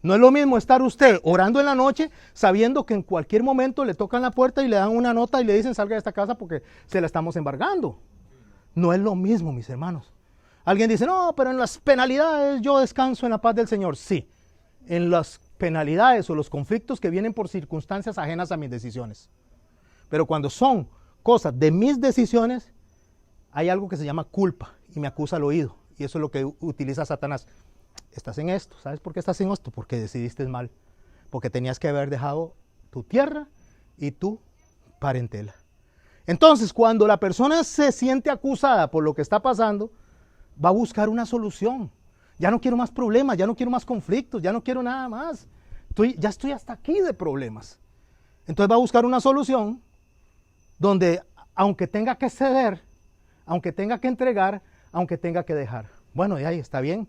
No es lo mismo estar usted orando en la noche sabiendo que en cualquier momento le tocan la puerta y le dan una nota y le dicen salga de esta casa porque se la estamos embargando. No es lo mismo, mis hermanos. Alguien dice, no, pero en las penalidades yo descanso en la paz del Señor. Sí, en las penalidades o los conflictos que vienen por circunstancias ajenas a mis decisiones. Pero cuando son cosas de mis decisiones, hay algo que se llama culpa y me acusa al oído. Y eso es lo que utiliza Satanás. Estás en esto, ¿sabes por qué estás en esto? Porque decidiste mal, porque tenías que haber dejado tu tierra y tu parentela. Entonces, cuando la persona se siente acusada por lo que está pasando, va a buscar una solución. Ya no quiero más problemas, ya no quiero más conflictos, ya no quiero nada más. Ya estoy hasta aquí de problemas. Entonces va a buscar una solución donde, aunque tenga que ceder, aunque tenga que entregar, aunque tenga que dejar. Bueno, ya está bien.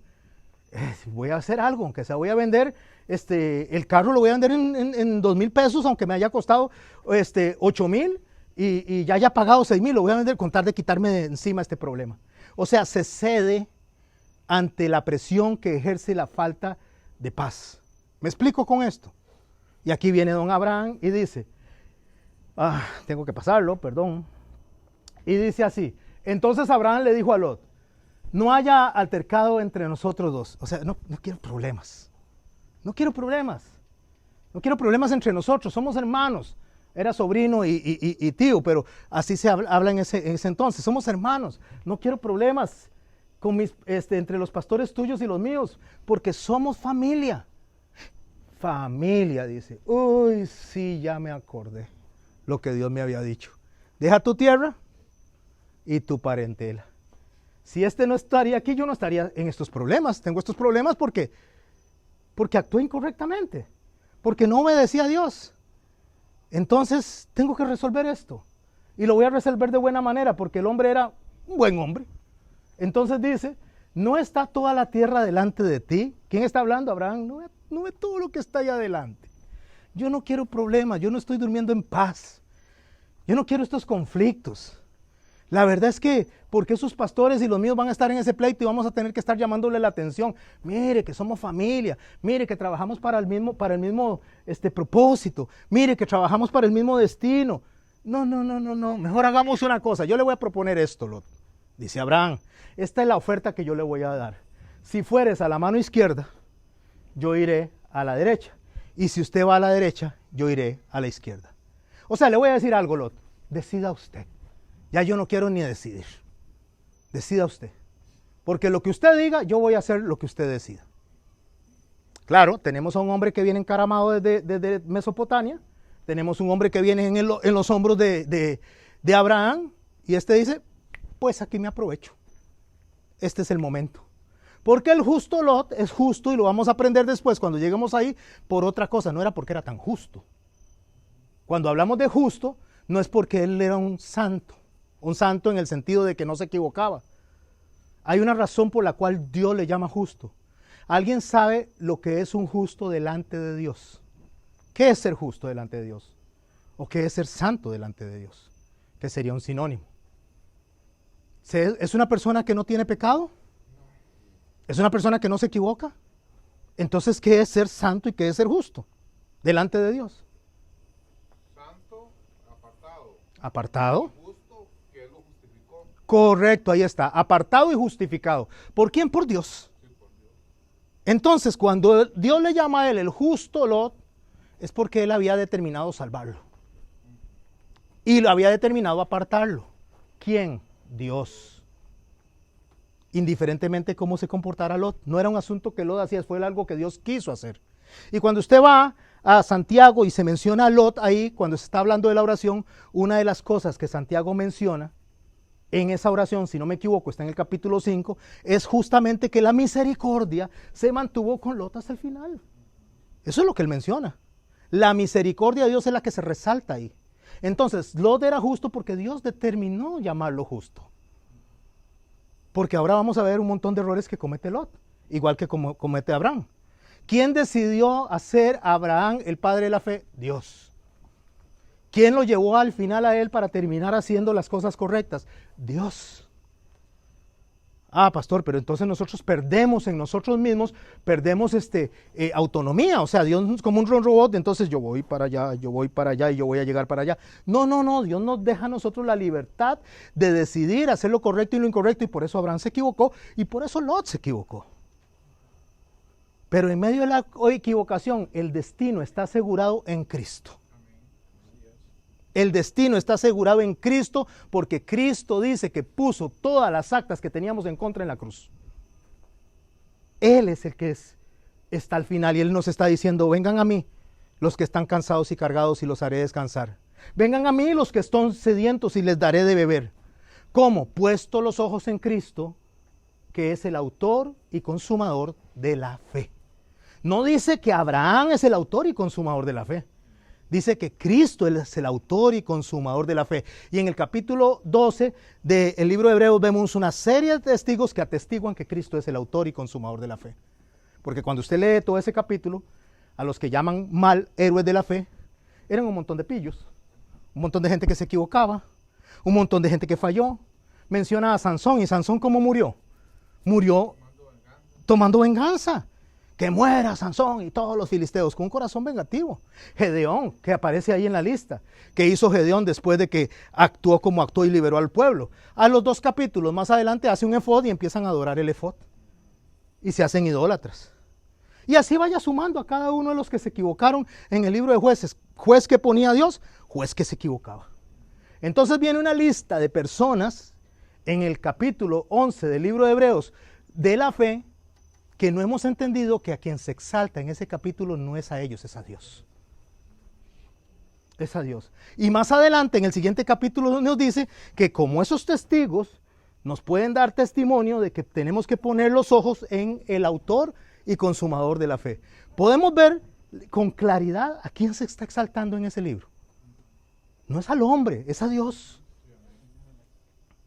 Voy a hacer algo, aunque sea voy a vender, el carro lo voy a vender en 2,000 pesos, aunque me haya costado 8,000 y ya haya pagado 6,000, lo voy a vender con tal de quitarme de encima este problema. O sea, se cede ante la presión que ejerce la falta de paz. ¿Me explico con esto? Y aquí viene don Abraham y dice, tengo que pasarlo, perdón. Y dice así, entonces Abraham le dijo a Lot, no haya altercado entre nosotros dos. O sea, no quiero problemas. No quiero problemas. No quiero problemas entre nosotros. Somos hermanos. Era sobrino y tío, pero así se habla en ese entonces. Somos hermanos. No quiero problemas entre los pastores tuyos y los míos, porque somos familia. Familia, dice. Uy, sí, ya me acordé lo que Dios me había dicho. Deja tu tierra y tu parentela. Si no estaría aquí, yo no estaría en estos problemas. Tengo estos problemas porque actué incorrectamente, porque no obedecí a Dios. Entonces, tengo que resolver esto. Y lo voy a resolver de buena manera, porque el hombre era un buen hombre. Entonces dice, ¿no está toda la tierra delante de ti? ¿Quién está hablando? Abraham, no ve todo lo que está allá adelante. Yo no quiero problemas, yo no estoy durmiendo en paz. Yo no quiero estos conflictos. La verdad es que, porque esos pastores y los míos van a estar en ese pleito y vamos a tener que estar llamándole la atención? Mire que somos familia, mire que trabajamos para el mismo propósito, mire que trabajamos para el mismo destino. No, mejor hagamos una cosa, yo le voy a proponer esto, Lot. Dice Abraham, esta es la oferta que yo le voy a dar. Si fueres a la mano izquierda, yo iré a la derecha. Y si usted va a la derecha, yo iré a la izquierda. O sea, le voy a decir algo, Lot, decida usted. Ya yo no quiero ni decidir. Decida usted. Porque lo que usted diga, yo voy a hacer lo que usted decida. Claro, tenemos a un hombre que viene encaramado desde Mesopotamia. Tenemos un hombre que viene en los hombros de Abraham. Y dice, pues aquí me aprovecho. Este es el momento. Porque el justo Lot es justo, y lo vamos a aprender después cuando lleguemos ahí, por otra cosa. No era porque era tan justo. Cuando hablamos de justo, no es porque él era un santo en el sentido de que no se equivocaba. Hay una razón por la cual Dios le llama justo. ¿Alguien sabe lo que es un justo delante de Dios? ¿Qué es ser justo delante de Dios? ¿O qué es ser santo delante de Dios? Que sería un sinónimo. ¿Es una persona que no tiene pecado? ¿Es una persona que no se equivoca? Entonces, ¿qué es ser santo y qué es ser justo delante de Dios? Santo, apartado. Apartado. Justo, que Él lo justificó. Correcto, ahí está. Apartado y justificado. ¿Por quién? Por Dios. Sí, por Dios. Entonces, cuando Dios le llama a él el justo Lot, es porque él había determinado salvarlo. Y lo había determinado apartarlo. ¿Quién? Dios. indiferentemente cómo se comportara Lot. No era un asunto que Lot hacía, fue algo que Dios quiso hacer. Y cuando usted va a Santiago y se menciona a Lot ahí, cuando se está hablando de la oración, una de las cosas que Santiago menciona en esa oración, si no me equivoco, está en el capítulo 5, es justamente que la misericordia se mantuvo con Lot hasta el final. Eso es lo que él menciona. La misericordia de Dios es la que se resalta ahí. Entonces, Lot era justo porque Dios determinó llamarlo justo. Porque ahora vamos a ver un montón de errores que comete Lot, igual que como comete Abraham. ¿Quién decidió hacer a Abraham el padre de la fe? Dios. ¿Quién lo llevó al final a él para terminar haciendo las cosas correctas? Dios. Ah, pastor, pero entonces nosotros perdemos en nosotros mismos, perdemos autonomía. O sea, Dios es como un robot, entonces yo voy para allá y yo voy a llegar para allá. No, Dios nos deja a nosotros la libertad de decidir hacer lo correcto y lo incorrecto, y por eso Abraham se equivocó y por eso Lot se equivocó. Pero en medio de la equivocación, el destino está asegurado en Cristo. El destino está asegurado en Cristo porque Cristo dice que puso todas las actas que teníamos en contra en la cruz. Él es el que está al final y Él nos está diciendo, vengan a mí los que están cansados y cargados y los haré descansar. Vengan a mí los que están sedientos y les daré de beber. ¿Cómo? Puesto los ojos en Cristo, que es el autor y consumador de la fe. No dice que Abraham es el autor y consumador de la fe. Dice que Cristo es el autor y consumador de la fe. Y en el capítulo 12 del libro de Hebreos vemos una serie de testigos que atestiguan que Cristo es el autor y consumador de la fe. Porque cuando usted lee todo ese capítulo, a los que llaman mal héroes de la fe, eran un montón de pillos, un montón de gente que se equivocaba, un montón de gente que falló. Menciona a Sansón, y Sansón ¿cómo murió? Murió tomando venganza. Que muera Sansón y todos los filisteos, con un corazón vengativo. Gedeón, que aparece ahí en la lista. ¿Qué hizo Gedeón después de que actuó como actuó y liberó al pueblo? A los 2 capítulos más adelante hace un efod y empiezan a adorar el efod. Y se hacen idólatras. Y así vaya sumando a cada uno de los que se equivocaron en el libro de Jueces. Juez que ponía a Dios, juez que se equivocaba. Entonces viene una lista de personas en el capítulo 11 del libro de Hebreos de la fe, que no hemos entendido que a quien se exalta en ese capítulo no es a ellos, es a Dios. Es a Dios. Y más adelante, en el siguiente capítulo, nos dice que como esos testigos nos pueden dar testimonio de que tenemos que poner los ojos en el autor y consumador de la fe. Podemos ver con claridad a quién se está exaltando en ese libro. No es al hombre, es a Dios.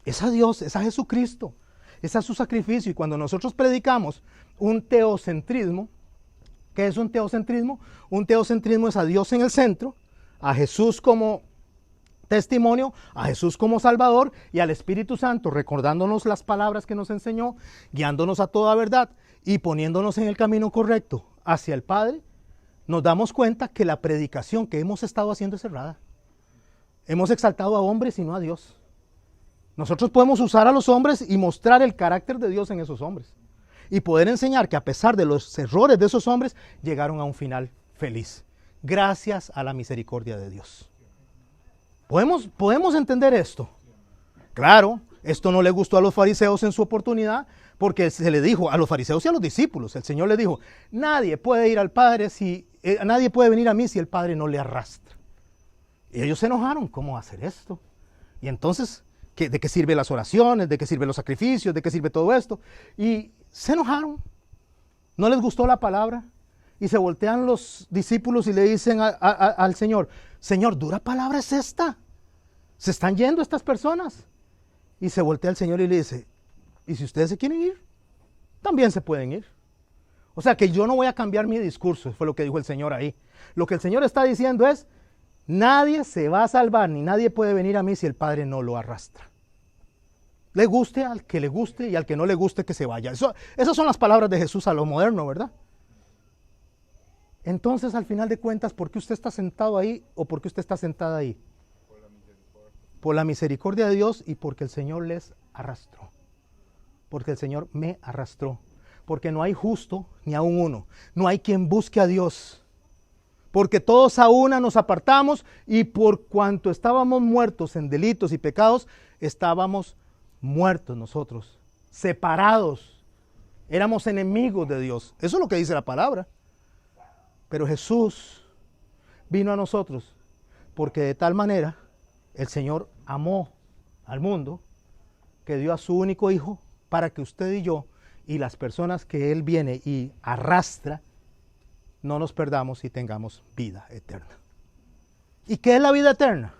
Es a Dios, es a Jesucristo. Es a su sacrificio. Y cuando nosotros predicamos un teocentrismo, ¿qué es un teocentrismo? Un teocentrismo es a Dios en el centro, a Jesús como testimonio, a Jesús como Salvador y al Espíritu Santo recordándonos las palabras que nos enseñó, guiándonos a toda verdad y poniéndonos en el camino correcto hacia el Padre. Nos damos cuenta que la predicación que hemos estado haciendo es errada. Hemos exaltado a hombres y no a Dios. Nosotros podemos usar a los hombres y mostrar el carácter de Dios en esos hombres. Y poder enseñar que a pesar de los errores de esos hombres, llegaron a un final feliz. Gracias a la misericordia de Dios. ¿Podemos entender esto? Claro, esto no le gustó a los fariseos en su oportunidad, porque se le dijo a los fariseos y a los discípulos, el Señor les dijo, nadie puede ir al Padre nadie puede venir a mí si el Padre no le arrastra. Y ellos se enojaron, ¿cómo hacer esto? Y entonces, ¿de qué sirven las oraciones? ¿De qué sirven los sacrificios? ¿De qué sirve todo esto? Y se enojaron. No les gustó la palabra. Y se voltean los discípulos y le dicen al Señor, Señor, ¿dura palabra es esta? ¿Se están yendo estas personas? Y se voltea el Señor y le dice, ¿y si ustedes se quieren ir? También se pueden ir. O sea que yo no voy a cambiar mi discurso, fue lo que dijo el Señor ahí. Lo que el Señor está diciendo es, nadie se va a salvar, ni nadie puede venir a mí si el Padre no lo arrastra. Le guste al que le guste y al que no le guste que se vaya. Esas son las palabras de Jesús a lo moderno, ¿verdad? Entonces, al final de cuentas, ¿por qué usted está sentado ahí o por qué usted está sentada ahí? Por la misericordia de Dios y porque el Señor les arrastró. Porque el Señor me arrastró. Porque no hay justo ni aun uno. No hay quien busque a Dios. Porque todos a una nos apartamos y por cuanto estábamos muertos en delitos y pecados, estábamos muertos nosotros, separados, éramos enemigos de Dios. Eso es lo que dice la palabra. Pero Jesús vino a nosotros porque de tal manera el Señor amó al mundo que dio a su único hijo para que usted y yo y las personas que Él viene y arrastra no nos perdamos y tengamos vida eterna. ¿Y qué es la vida eterna?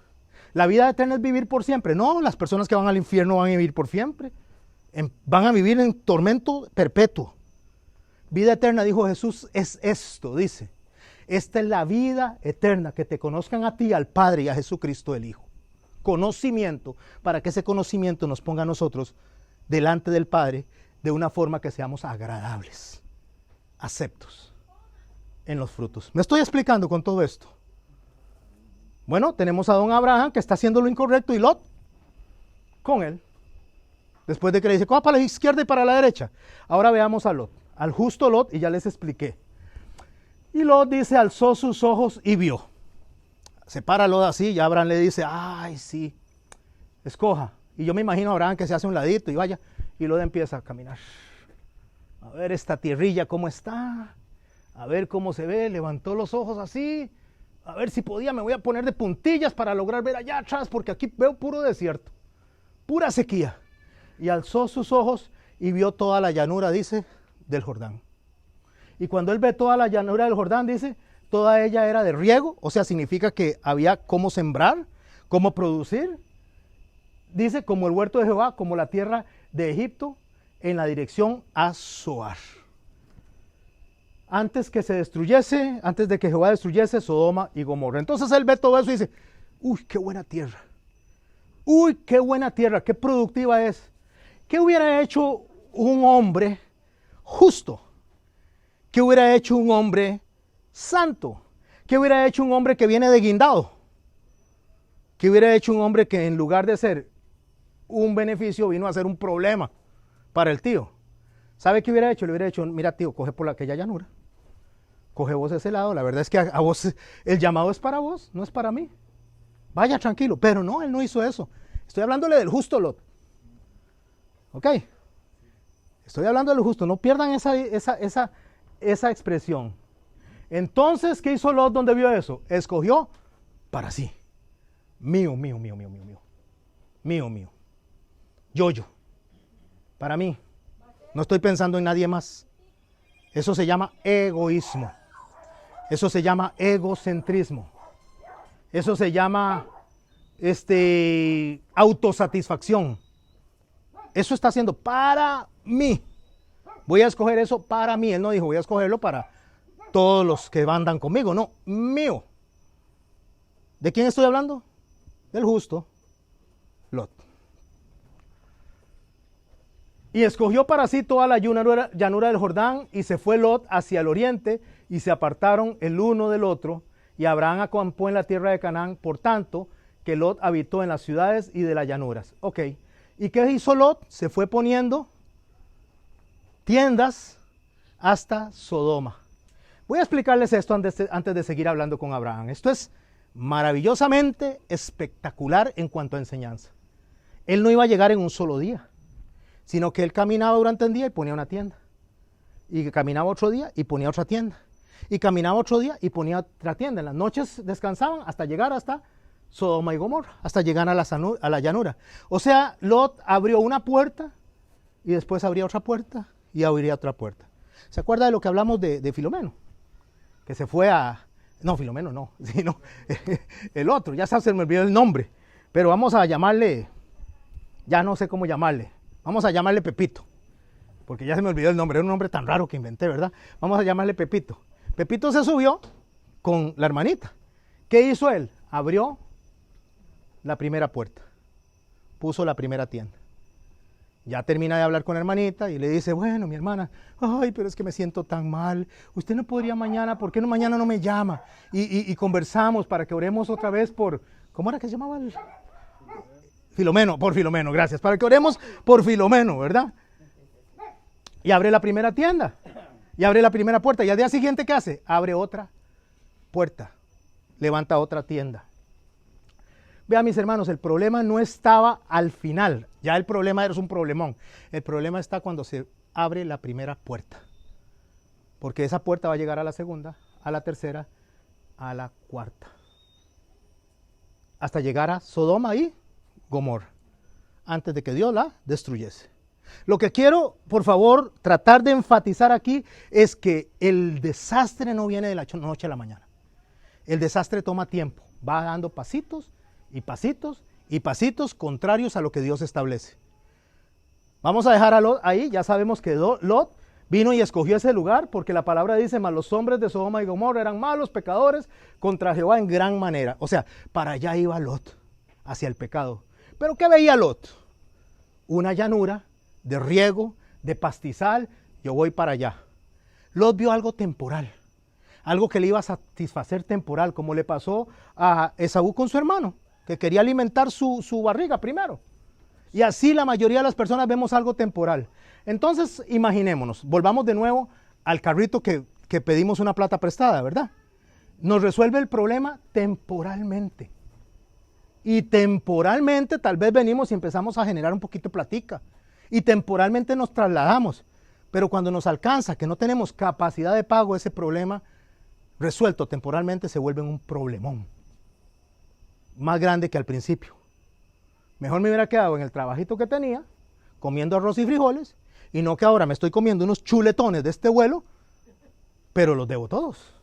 La vida eterna es vivir por siempre. No, las personas que van al infierno van a vivir por siempre. Van a vivir en tormento perpetuo. Vida eterna, dijo Jesús, es esto, dice. Esta es la vida eterna, que te conozcan a ti, al Padre y a Jesucristo el Hijo. Conocimiento, para que ese conocimiento nos ponga a nosotros delante del Padre de una forma que seamos agradables, aceptos en los frutos. ¿Me estoy explicando con todo esto? Bueno, tenemos a don Abraham que está haciendo lo incorrecto y Lot con él. Después de que le dice, coja para la izquierda y para la derecha. Ahora veamos a Lot, al justo Lot, y ya les expliqué. Y Lot dice, alzó sus ojos y vio. Se para Lot así y Abraham le dice, ay sí, escoja. Y yo me imagino a Abraham que se hace un ladito y vaya, y Lot empieza a caminar. A ver esta tierrilla cómo está, a ver cómo se ve, levantó los ojos así, a ver si podía, me voy a poner de puntillas para lograr ver allá atrás, porque aquí veo puro desierto, pura sequía. Y alzó sus ojos y vio toda la llanura, dice, del Jordán. Y cuando él ve toda la llanura del Jordán, dice, toda ella era de riego, o sea, significa que había cómo sembrar, cómo producir. Dice, como el huerto de Jehová, como la tierra de Egipto, en la dirección a Zoar. Antes que se destruyese, antes de que Jehová destruyese Sodoma y Gomorra. Entonces él ve todo eso y dice, uy, qué buena tierra. Uy, qué buena tierra, qué productiva es. ¿Qué hubiera hecho un hombre justo? ¿Qué hubiera hecho un hombre santo? ¿Qué hubiera hecho un hombre que viene de guindado? ¿Qué hubiera hecho un hombre que en lugar de ser un beneficio vino a ser un problema para el tío? ¿Sabe qué hubiera hecho? Le hubiera dicho, mira tío, coge por aquella llanura. Coge vos ese lado. La verdad es que a vos el llamado es para vos, no es para mí. Vaya tranquilo. Pero no, él no hizo eso. Estoy hablándole del justo Lot. ¿Ok? Estoy hablando del justo. No pierdan esa expresión. Entonces, ¿qué hizo Lot donde vio eso? Escogió para sí. Mío, mío, mío, mío, mío, mío. Mío, mío. Yo. Para mí. No estoy pensando en nadie más. Eso se llama egoísmo. Eso se llama egocentrismo. Eso se llama autosatisfacción. Eso está haciendo para mí. Voy a escoger eso para mí. Él no dijo voy a escogerlo para todos los que andan conmigo. No, mío. ¿De quién estoy hablando? Del justo Lot. Y escogió para sí toda la llanura del Jordán, y se fue Lot hacia el oriente, y se apartaron el uno del otro, y Abraham acampó en la tierra de Canaán, por tanto, que Lot habitó en las ciudades y de las llanuras. Ok, ¿y qué hizo Lot? Se fue poniendo tiendas hasta Sodoma. Voy a explicarles esto antes de seguir hablando con Abraham. Esto es maravillosamente espectacular en cuanto a enseñanza. Él no iba a llegar en un solo día, sino que él caminaba durante el día y ponía una tienda. Y caminaba otro día y ponía otra tienda. Y caminaba otro día y ponía otra tienda. En las noches descansaban hasta llegar hasta Sodoma y Gomorra, hasta llegar a la llanura. O sea, Lot abrió una puerta y después abría otra puerta y abría otra puerta. ¿Se acuerda de lo que hablamos de Filomeno? Que se fue a... No, Filomeno no, sino el otro, ya se me olvidó el nombre. Pero vamos a llamarle, ya no sé cómo llamarle. Vamos a llamarle Pepito, porque ya se me olvidó el nombre, era un nombre tan raro que inventé, ¿verdad? Vamos a llamarle Pepito. Pepito se subió con la hermanita. ¿Qué hizo él? Abrió la primera puerta, puso la primera tienda. Ya termina de hablar con la hermanita y le dice, bueno, mi hermana, ay, pero es que me siento tan mal. Usted no podría mañana, ¿por qué no mañana no me llama? Y conversamos para que oremos otra vez por, ¿cómo era que se llamaba el...? Filomeno, por Filomeno, gracias. Para que oremos por Filomeno, ¿verdad? Y abre la primera tienda. Y abre la primera puerta. Y al día siguiente, ¿qué hace? Abre otra puerta. Levanta otra tienda. Vean, mis hermanos, el problema no estaba al final. Ya el problema era un problemón. El problema está cuando se abre la primera puerta. Porque esa puerta va a llegar a la segunda, a la tercera, a la cuarta. Hasta llegar a Sodoma y Gomorra. Antes de que Dios la destruyese. Lo que quiero, por favor, tratar de enfatizar aquí es que el desastre no viene de la noche a la mañana. El desastre toma tiempo. Va dando pasitos y pasitos y pasitos contrarios a lo que Dios establece. Vamos a dejar a Lot ahí. Ya sabemos que Lot vino y escogió ese lugar porque la palabra dice: mas los hombres de Sodoma y Gomorra eran malos, pecadores contra Jehová en gran manera. O sea, para allá iba Lot, hacia el pecado. ¿Pero qué veía Lot? Una llanura de riego, de pastizal. Yo voy para allá. Lot vio algo temporal, algo que le iba a satisfacer temporal, como le pasó a Esaú con su hermano, que quería alimentar su barriga primero. Y así la mayoría de las personas vemos algo temporal. Entonces, imaginémonos, volvamos de nuevo al carrito que pedimos una plata prestada, ¿verdad? Nos resuelve el problema temporalmente. Y temporalmente tal vez venimos y empezamos a generar un poquito de platica. Y temporalmente nos trasladamos. Pero cuando nos alcanza que no tenemos capacidad de pago, ese problema resuelto temporalmente se vuelve un problemón. Más grande que al principio. Mejor me hubiera quedado en el trabajito que tenía, comiendo arroz y frijoles, y no que ahora me estoy comiendo unos chuletones de este vuelo, pero los debo todos.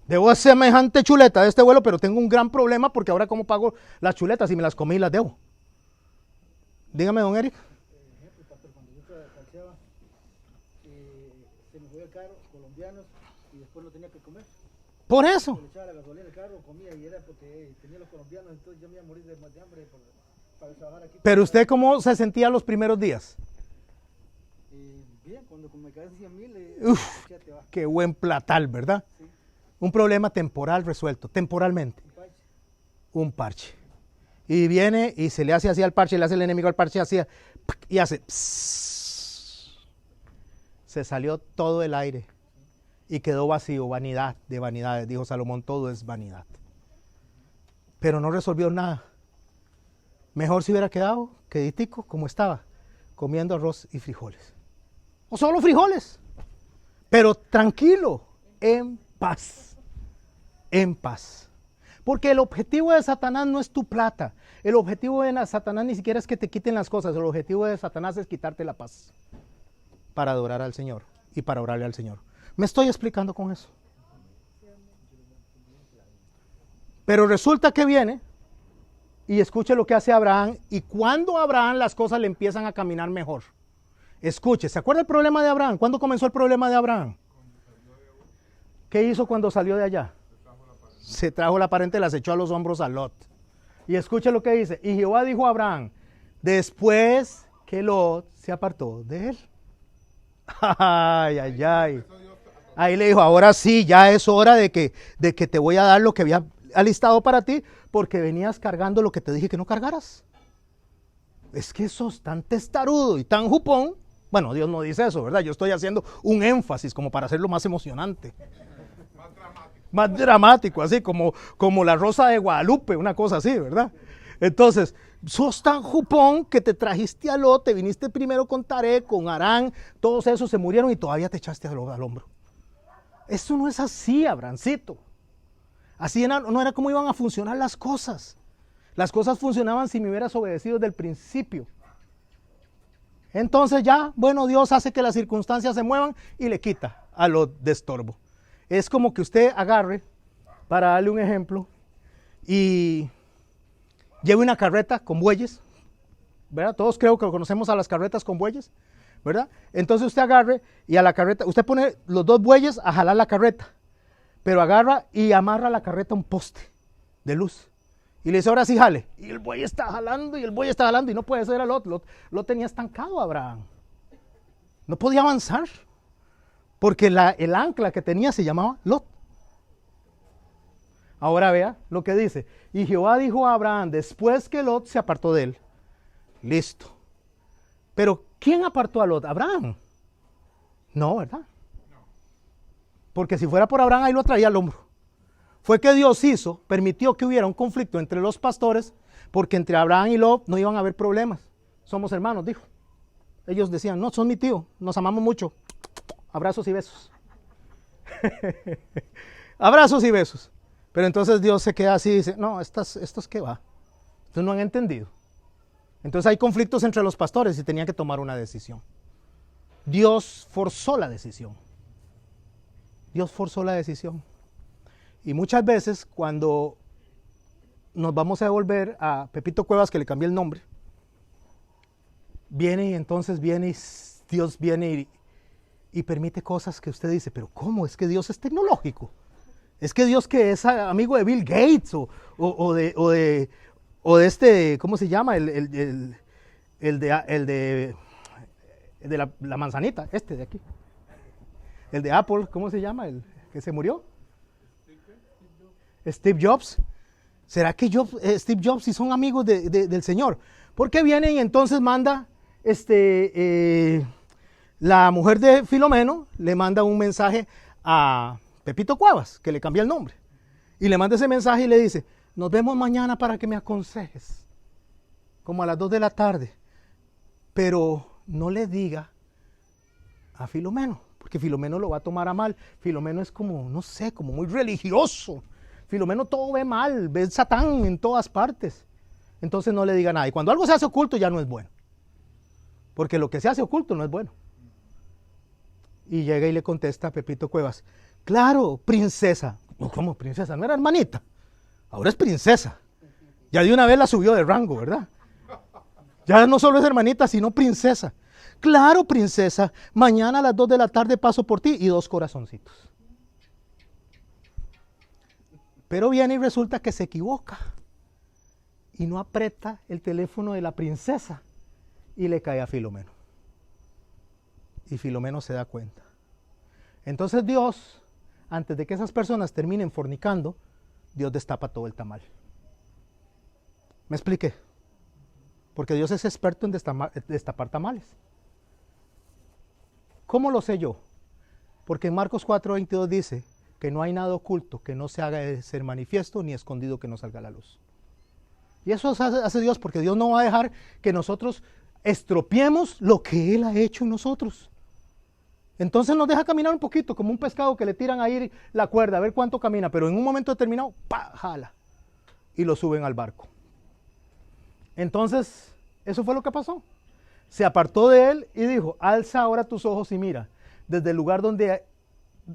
Debo semejante chuleta de este vuelo, pero tengo un gran problema porque ahora cómo pago las chuletas si me las comí y las debo. Dígame, don Eric. Ejemplo, pastor, cuando yo taxiaba, se me fue el carro, colombianos, y después no tenía que comer. Por eso. Le echaba la gasolina al carro, comía, y era porque tenía los colombianos, entonces yo me iba a morir de hambre para trabajar aquí. Pero usted, ¿cómo se sentía los primeros días? Bien, cuando me quedé 100,000, Uf, qué buen platal, ¿verdad? Sí. Un problema temporal resuelto, temporalmente. Un parche. Un parche. Y viene y se le hace así al parche, le hace el enemigo al parche así, y hace pss. Se salió todo el aire y quedó vacío, vanidad de vanidades, dijo Salomón, todo es vanidad. Pero no resolvió nada. Mejor se hubiera quedado queditico como estaba, comiendo arroz y frijoles. O solo frijoles, pero tranquilo, en paz, en paz. Porque el objetivo de Satanás no es tu plata. El objetivo de Satanás ni siquiera es que te quiten las cosas. El objetivo de Satanás es quitarte la paz para adorar al Señor y para orarle al Señor. ¿Me estoy explicando con eso? Pero resulta que viene y escuche lo que hace Abraham. Y cuando a Abraham las cosas le empiezan a caminar mejor. Escuche, ¿se acuerda el problema de Abraham? ¿Cuándo comenzó el problema de Abraham? ¿Qué hizo cuando salió de allá? Se trajo la parentela, se echó a los hombros a Lot. Y escuche lo que dice. Y Jehová dijo a Abraham, después que Lot se apartó de él. Ay, ay, ay. Ahí le dijo, ahora sí, ya es hora de que te voy a dar lo que había alistado para ti, porque venías cargando lo que te dije que no cargaras. Es que sos tan testarudo y tan jupón. Bueno, Dios no dice eso, ¿verdad? Yo estoy haciendo un énfasis como para hacerlo más emocionante. Más dramático, así como la Rosa de Guadalupe, una cosa así, ¿verdad? Entonces, sos tan jupón que te trajiste a Lot, te viniste primero con Taré, con Harán, todos esos se murieron y todavía te echaste al hombro. Eso no es así, Abrancito. Así no era como iban a funcionar las cosas. Las cosas funcionaban si me hubieras obedecido desde el principio. Entonces ya, bueno, Dios hace que las circunstancias se muevan y le quita a Lot de estorbo. Es como que usted agarre, para darle un ejemplo, y lleve una carreta con bueyes, ¿verdad? Todos creo que conocemos a las carretas con bueyes, ¿verdad? Entonces usted agarre y a la carreta, usted pone los dos bueyes a jalar la carreta, pero agarra y amarra la carreta a un poste de luz. Y le dice, ahora sí jale. Y el buey está jalando y no puede ser a Lot. Lot tenía estancado a Abraham. No podía avanzar. Porque el ancla que tenía se llamaba Lot. Ahora vea lo que dice. Y Jehová dijo a Abraham, después que Lot se apartó de él. Listo. Pero ¿quién apartó a Lot? Abraham. No, ¿verdad? Porque si fuera por Abraham, ahí lo traía al hombro. fue que Dios permitió que hubiera un conflicto entre los pastores, porque entre Abraham y Lot no iban a haber problemas. Somos hermanos, dijo. Ellos decían, no, son mi tío, nos amamos mucho. Abrazos y besos. Abrazos y besos. Pero entonces Dios se queda así y dice, no, estos qué va. Ustedes no han entendido. Entonces hay conflictos entre los pastores y tenían que tomar una decisión. Dios forzó la decisión. Dios forzó la decisión. Y muchas veces cuando nos vamos a devolver a Pepito Cuevas, que le cambié el nombre, viene y entonces Dios viene y permite cosas que usted dice, pero ¿cómo? Es que Dios es tecnológico. Es que Dios que es amigo de Bill Gates o de este, ¿cómo se llama? El de la manzanita, este de aquí. El de Apple, ¿cómo se llama? El que se murió. Steve Jobs. ¿Será que Steve Jobs sí son amigos del Señor? Porque viene y entonces manda, la mujer de Filomeno le manda un mensaje a Pepito Cuevas, que le cambia el nombre. Y le manda ese mensaje y le dice, nos vemos mañana para que me aconsejes. Como a las 2 de la tarde. Pero no le diga a Filomeno, porque Filomeno lo va a tomar a mal. Filomeno es como, no sé, como muy religioso. Filomeno todo ve mal, ve Satán en todas partes. Entonces no le diga nada. Y cuando algo se hace oculto ya no es bueno. Porque lo que se hace oculto no es bueno. Y llega y le contesta a Pepito Cuevas, claro, princesa. ¿Cómo princesa? No era hermanita. Ahora es princesa. Ya de una vez la subió de rango, ¿verdad? Ya no solo es hermanita, sino princesa. Claro, princesa, mañana a las 2 de la tarde paso por ti y 2 corazoncitos. Pero viene y resulta que se equivoca y no aprieta el teléfono de la princesa y le cae a Filomeno. Y Filomeno se da cuenta. Entonces Dios, antes de que esas personas terminen fornicando, Dios destapa todo el tamal. ¿Me expliqué? Porque Dios es experto en destapar tamales. ¿Cómo lo sé yo? Porque en Marcos 4:22 dice que no hay nada oculto que no se haga de ser manifiesto, ni escondido que no salga a la luz. Y eso hace Dios, porque Dios no va a dejar que nosotros estropeemos lo que Él ha hecho en nosotros. Entonces nos deja caminar un poquito, como un pescado que le tiran ahí la cuerda, a ver cuánto camina, pero en un momento determinado, ¡pa!, jala, y lo suben al barco. Entonces, eso fue lo que pasó. Se apartó de él y dijo, alza ahora tus ojos y mira, desde el lugar donde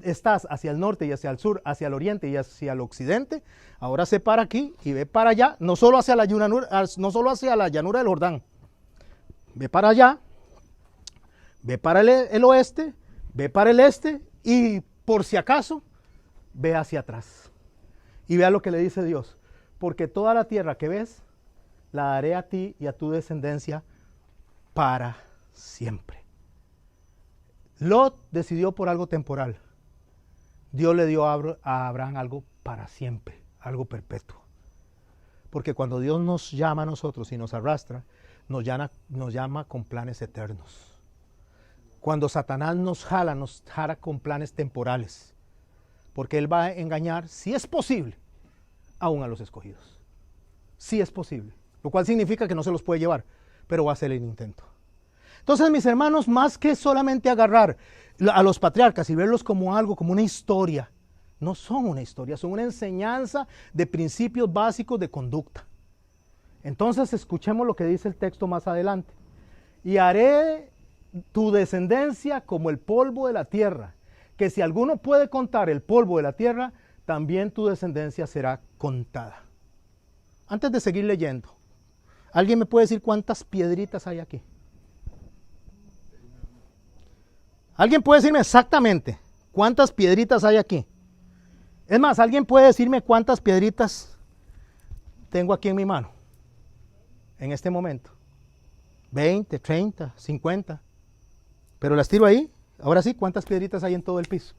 estás, hacia el norte y hacia el sur, hacia el oriente y hacia el occidente, ahora se para aquí y ve para allá, no solo hacia la llanura del Jordán, ve para allá, ve para el oeste, ve para el este y por si acaso, ve hacia atrás. Y vea lo que le dice Dios, porque toda la tierra que ves, la daré a ti y a tu descendencia para siempre. Lot decidió por algo temporal. Dios le dio a Abraham algo para siempre, algo perpetuo. Porque cuando Dios nos llama a nosotros y nos arrastra, nos llama con planes eternos. Cuando Satanás nos jala con planes temporales. Porque él va a engañar, si es posible, aún a los escogidos. Si es posible. Lo cual significa que no se los puede llevar, pero va a hacer el intento. Entonces, mis hermanos, más que solamente agarrar a los patriarcas y verlos como algo, como una historia, no son una historia, son una enseñanza de principios básicos de conducta. Entonces, escuchemos lo que dice el texto más adelante. Y haré tu descendencia como el polvo de la tierra, que si alguno puede contar el polvo de la tierra, también tu descendencia será contada. Antes de seguir leyendo, ¿alguien me puede decir cuántas piedritas hay aquí? ¿Alguien puede decirme exactamente cuántas piedritas hay aquí? Es más, ¿alguien puede decirme cuántas piedritas tengo aquí en mi mano? En este momento. 20, 30, 50. Pero las tiro ahí. Ahora sí, ¿cuántas piedritas hay en todo el piso?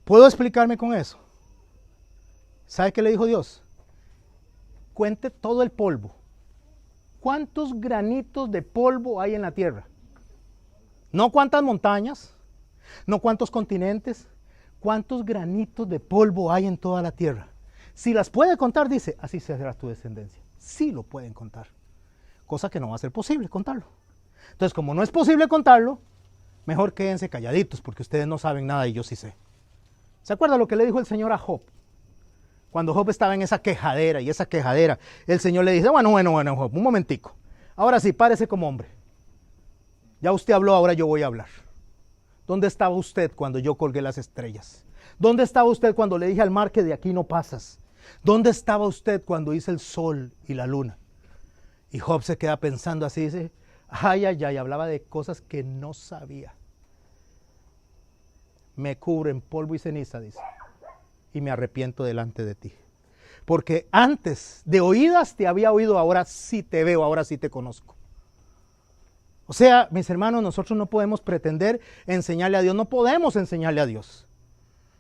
¿Puedo explicarme con eso? ¿Sabe qué le dijo Dios? Cuente todo el polvo. ¿Cuántos granitos de polvo hay en la tierra? No cuántas montañas, no cuántos continentes, ¿cuántos granitos de polvo hay en toda la tierra? Si las puede contar, dice, así será tu descendencia. Sí lo pueden contar. Cosa que no va a ser posible contarlo. Entonces, como no es posible contarlo, mejor quédense calladitos, porque ustedes no saben nada y yo sí sé. ¿Se acuerda lo que le dijo el Señor a Job? Cuando Job estaba en esa quejadera y esa quejadera, el Señor le dice, bueno, Job, un momentico. Ahora sí, párese como hombre. Ya usted habló, ahora yo voy a hablar. ¿Dónde estaba usted cuando yo colgué las estrellas? ¿Dónde estaba usted cuando le dije al mar que de aquí no pasas? ¿Dónde estaba usted cuando hice el sol y la luna? Y Job se queda pensando así, dice, ay, hablaba de cosas que no sabía. Me cubro en polvo y ceniza, dice, y me arrepiento delante de ti. Porque antes de oídas te había oído, ahora sí te veo, ahora sí te conozco. O sea, mis hermanos, nosotros no podemos pretender enseñarle a Dios, no podemos enseñarle a Dios.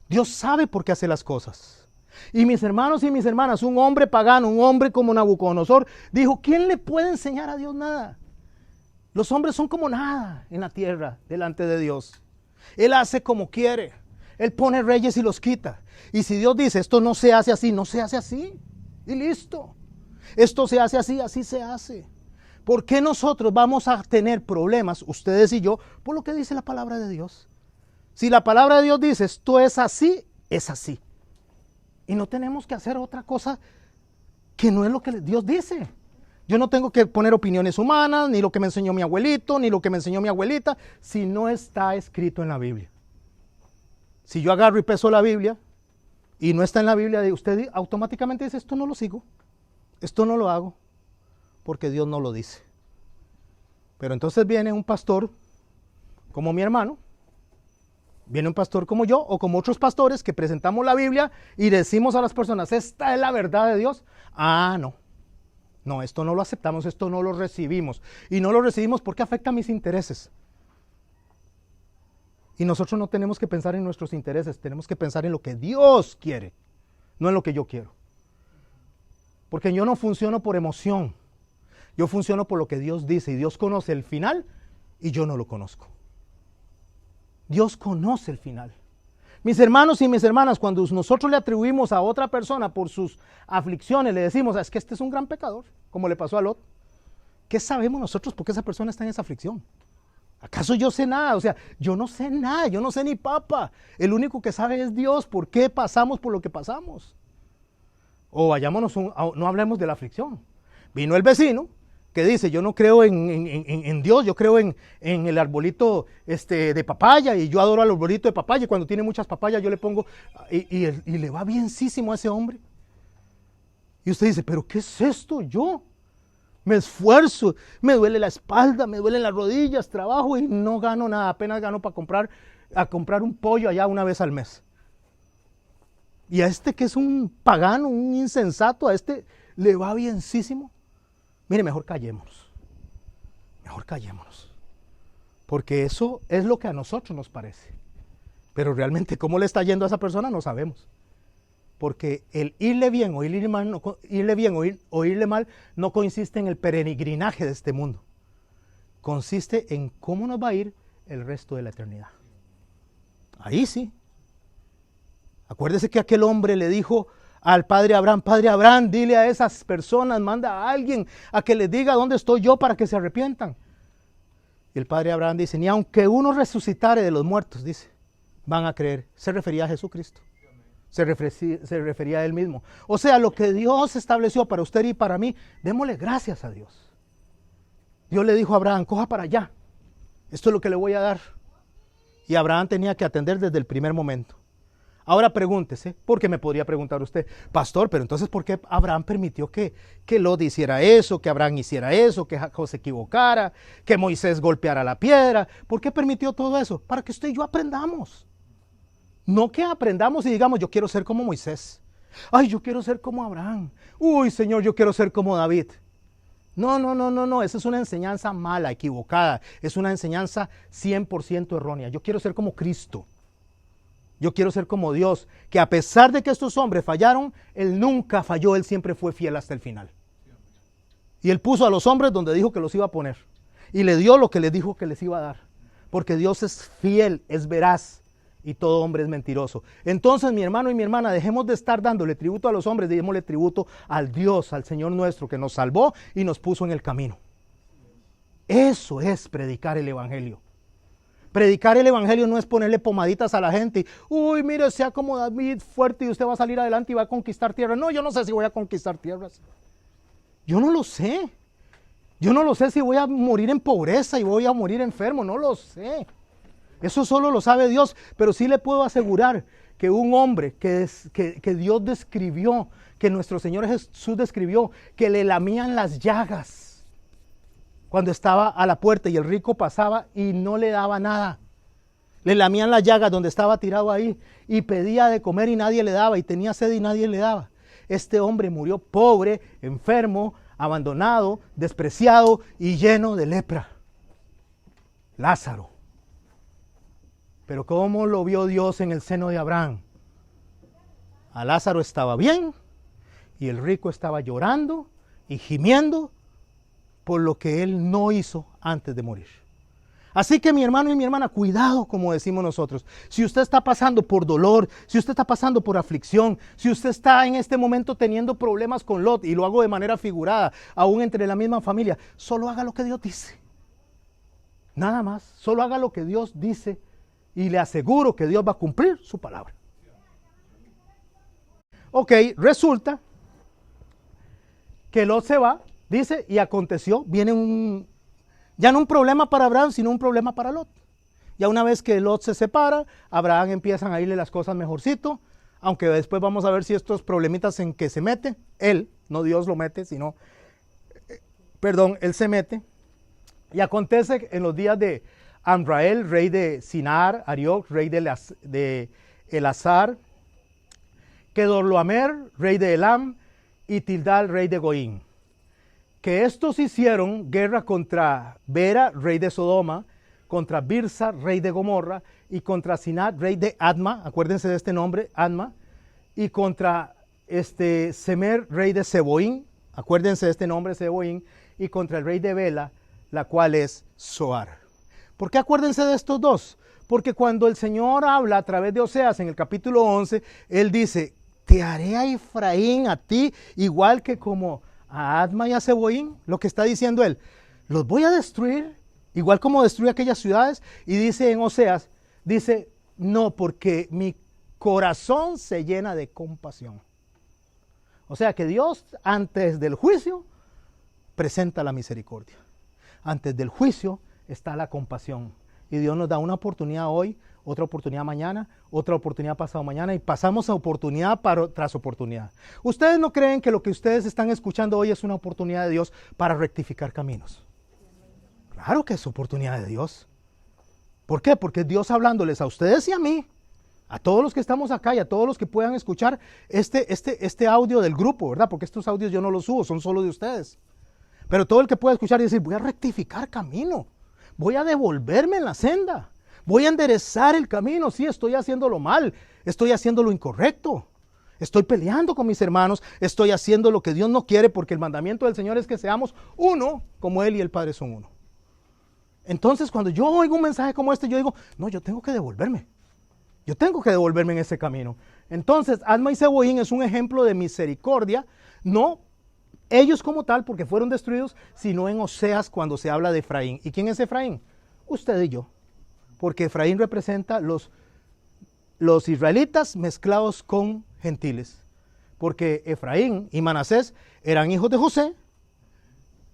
Dios sabe por qué hace las cosas. Y mis hermanos y mis hermanas, un hombre pagano, un hombre como Nabucodonosor, dijo, ¿quién le puede enseñar a Dios nada? Los hombres son como nada en la tierra delante de Dios. Él hace como quiere. Él pone reyes y los quita. Y si Dios dice, esto no se hace así, no se hace así. Y listo. Esto se hace así, así se hace. ¿Por qué nosotros vamos a tener problemas, ustedes y yo, por lo que dice la palabra de Dios? Si la palabra de Dios dice, esto es así, es así. Y no tenemos que hacer otra cosa que no es lo que Dios dice. Yo no tengo que poner opiniones humanas, ni lo que me enseñó mi abuelito, ni lo que me enseñó mi abuelita, si no está escrito en la Biblia. Si yo agarro y peso la Biblia y no está en la Biblia, usted automáticamente dice, esto no lo sigo, esto no lo hago, porque Dios no lo dice. Pero entonces viene un pastor como mi hermano, viene un pastor como yo o como otros pastores que presentamos la Biblia y decimos a las personas, esta es la verdad de Dios. Ah, no, esto no lo aceptamos, esto no lo recibimos. Y no lo recibimos porque afecta a mis intereses. Y nosotros no tenemos que pensar en nuestros intereses, tenemos que pensar en lo que Dios quiere, no en lo que yo quiero. Porque yo no funciono por emoción, yo funciono por lo que Dios dice, y Dios conoce el final y yo no lo conozco. Dios conoce el final. Mis hermanos y mis hermanas, cuando nosotros le atribuimos a otra persona por sus aflicciones, le decimos, es que este es un gran pecador, como le pasó a Lot. ¿Qué sabemos nosotros por qué esa persona está en esa aflicción? ¿Acaso yo sé nada? O sea, yo no sé nada, yo no sé ni papa. El único que sabe es Dios. ¿Por qué pasamos por lo que pasamos? O vayámonos, no hablemos de la aflicción. Vino el vecino que dice, yo no creo en Dios, yo creo en el arbolito de papaya, y yo adoro al arbolito de papaya, y cuando tiene muchas papayas yo le pongo, y le va bienísimo a ese hombre. Y usted dice, ¿pero qué es esto? Yo me esfuerzo, me duele la espalda, me duelen las rodillas, trabajo y no gano nada, apenas gano para comprar un pollo allá una vez al mes. Y a este que es un pagano, un insensato, a este le va bienísimo. Mire, mejor callémonos, porque eso es lo que a nosotros nos parece. Pero realmente cómo le está yendo a esa persona no sabemos. Porque el irle bien o irle mal no consiste en el peregrinaje de este mundo. Consiste en cómo nos va a ir el resto de la eternidad. Ahí sí. Acuérdese que aquel hombre le dijo al padre Abraham, dile a esas personas, manda a alguien a que les diga dónde estoy yo para que se arrepientan. Y el padre Abraham dice, ni aunque uno resucitare de los muertos, dice, van a creer. Se refería a Jesucristo. Se refería a él mismo. O sea, lo que Dios estableció para usted y para mí, démosle gracias a Dios. Dios le dijo a Abraham, coja para allá. Esto es lo que le voy a dar. Y Abraham tenía que atender desde el primer momento. Ahora pregúntese, porque me podría preguntar usted, pastor, pero entonces ¿por qué Abraham permitió que Lot hiciera eso, que Abraham hiciera eso, que Jacob se equivocara, que Moisés golpeara la piedra? ¿Por qué permitió todo eso? Para que usted y yo aprendamos. No que aprendamos y digamos, yo quiero ser como Moisés. Ay, yo quiero ser como Abraham. Uy, Señor, yo quiero ser como David. No. Esa es una enseñanza mala, equivocada. Es una enseñanza 100% errónea. Yo quiero ser como Cristo. Yo quiero ser como Dios, que a pesar de que estos hombres fallaron, Él nunca falló, Él siempre fue fiel hasta el final. Y Él puso a los hombres donde dijo que los iba a poner. Y le dio lo que les dijo que les iba a dar. Porque Dios es fiel, es veraz. y todo hombre es mentiroso. Entonces, mi hermano y mi hermana, dejemos de estar dándole tributo a los hombres, démosle tributo al Dios, al Señor nuestro, que nos salvó y nos puso en el camino. Eso es predicar el evangelio. Predicar el evangelio no es ponerle pomaditas a la gente. Uy, mire, sea como David fuerte y usted va a salir adelante y va a conquistar tierras. No, yo no sé si voy a conquistar tierras. Yo no lo sé. Yo no lo sé si voy a morir en pobreza y voy a morir enfermo. No lo sé. Eso solo lo sabe Dios. Pero sí le puedo asegurar que un hombre que Dios describió, que nuestro Señor Jesús describió, que le lamían las llagas cuando estaba a la puerta y el rico pasaba y no le daba nada. Le lamían las llagas donde estaba tirado ahí y pedía de comer y nadie le daba, y tenía sed y nadie le daba. Este hombre murió pobre, enfermo, abandonado, despreciado y lleno de lepra. Lázaro. Pero ¿cómo lo vio Dios en el seno de Abraham? A Lázaro estaba bien y el rico estaba llorando y gimiendo por lo que él no hizo antes de morir. Así que mi hermano y mi hermana, cuidado, como decimos nosotros. Si usted está pasando por dolor, si usted está pasando por aflicción, si usted está en este momento teniendo problemas con Lot, y lo hago de manera figurada, aún entre la misma familia, solo haga lo que Dios dice. Nada más, solo haga lo que Dios dice y le aseguro que Dios va a cumplir su palabra. Ok, resulta que Lot se va. Dice, y aconteció, viene ya no un problema para Abraham, sino un problema para Lot. Ya una vez que Lot se separa, Abraham empiezan a irle las cosas mejorcito, aunque después vamos a ver si estos problemitas en que se mete, él, no Dios lo mete, sino, él se mete. Y acontece en los días de Amrael, rey de Sinar, Arioc, rey de Elazar, Kedorlaomer, rey de Elam, y Tildal, rey de Goín. Que estos hicieron guerra contra Bera, rey de Sodoma, contra Birsa, rey de Gomorra, y contra Sinat, rey de Adma, acuérdense de este nombre, Adma, y contra Semer, rey de Seboín, acuérdense de este nombre, Seboín, y contra el rey de Bela, la cual es Zoar. ¿Por qué acuérdense de estos dos? Porque cuando el Señor habla a través de Oseas en el capítulo 11, Él dice, te haré a Efraín, a ti, igual que como a Adma y a Seboín, lo que está diciendo él, los voy a destruir, igual como destruye aquellas ciudades. Y dice en Oseas, dice, no, porque mi corazón se llena de compasión. O sea que Dios antes del juicio presenta la misericordia. Antes del juicio está la compasión. Y Dios nos da una oportunidad hoy, otra oportunidad mañana, otra oportunidad pasado mañana, y pasamos a oportunidad tras oportunidad. ¿Ustedes no creen que lo que ustedes están escuchando hoy es una oportunidad de Dios para rectificar caminos? Claro que es oportunidad de Dios. ¿Por qué? Porque Dios hablándoles a ustedes y a mí, a todos los que estamos acá y a todos los que puedan escuchar este audio del grupo, ¿verdad? Porque estos audios yo no los subo, son solo de ustedes. Pero todo el que pueda escuchar y decir, voy a rectificar camino, voy a devolverme en la senda. Voy a enderezar el camino. Sí, estoy haciéndolo mal, estoy haciendo lo incorrecto, estoy peleando con mis hermanos, estoy haciendo lo que Dios no quiere, porque el mandamiento del Señor es que seamos uno como Él y el Padre son uno. Entonces, cuando yo oigo un mensaje como este, yo digo, no, yo tengo que devolverme. Yo tengo que devolverme en ese camino. Entonces, Adma y Seboín es un ejemplo de misericordia, no ellos como tal, porque fueron destruidos, sino en Oseas cuando se habla de Efraín. ¿Y quién es Efraín? Usted y yo. Porque Efraín representa los israelitas mezclados con gentiles. Porque Efraín y Manasés eran hijos de José,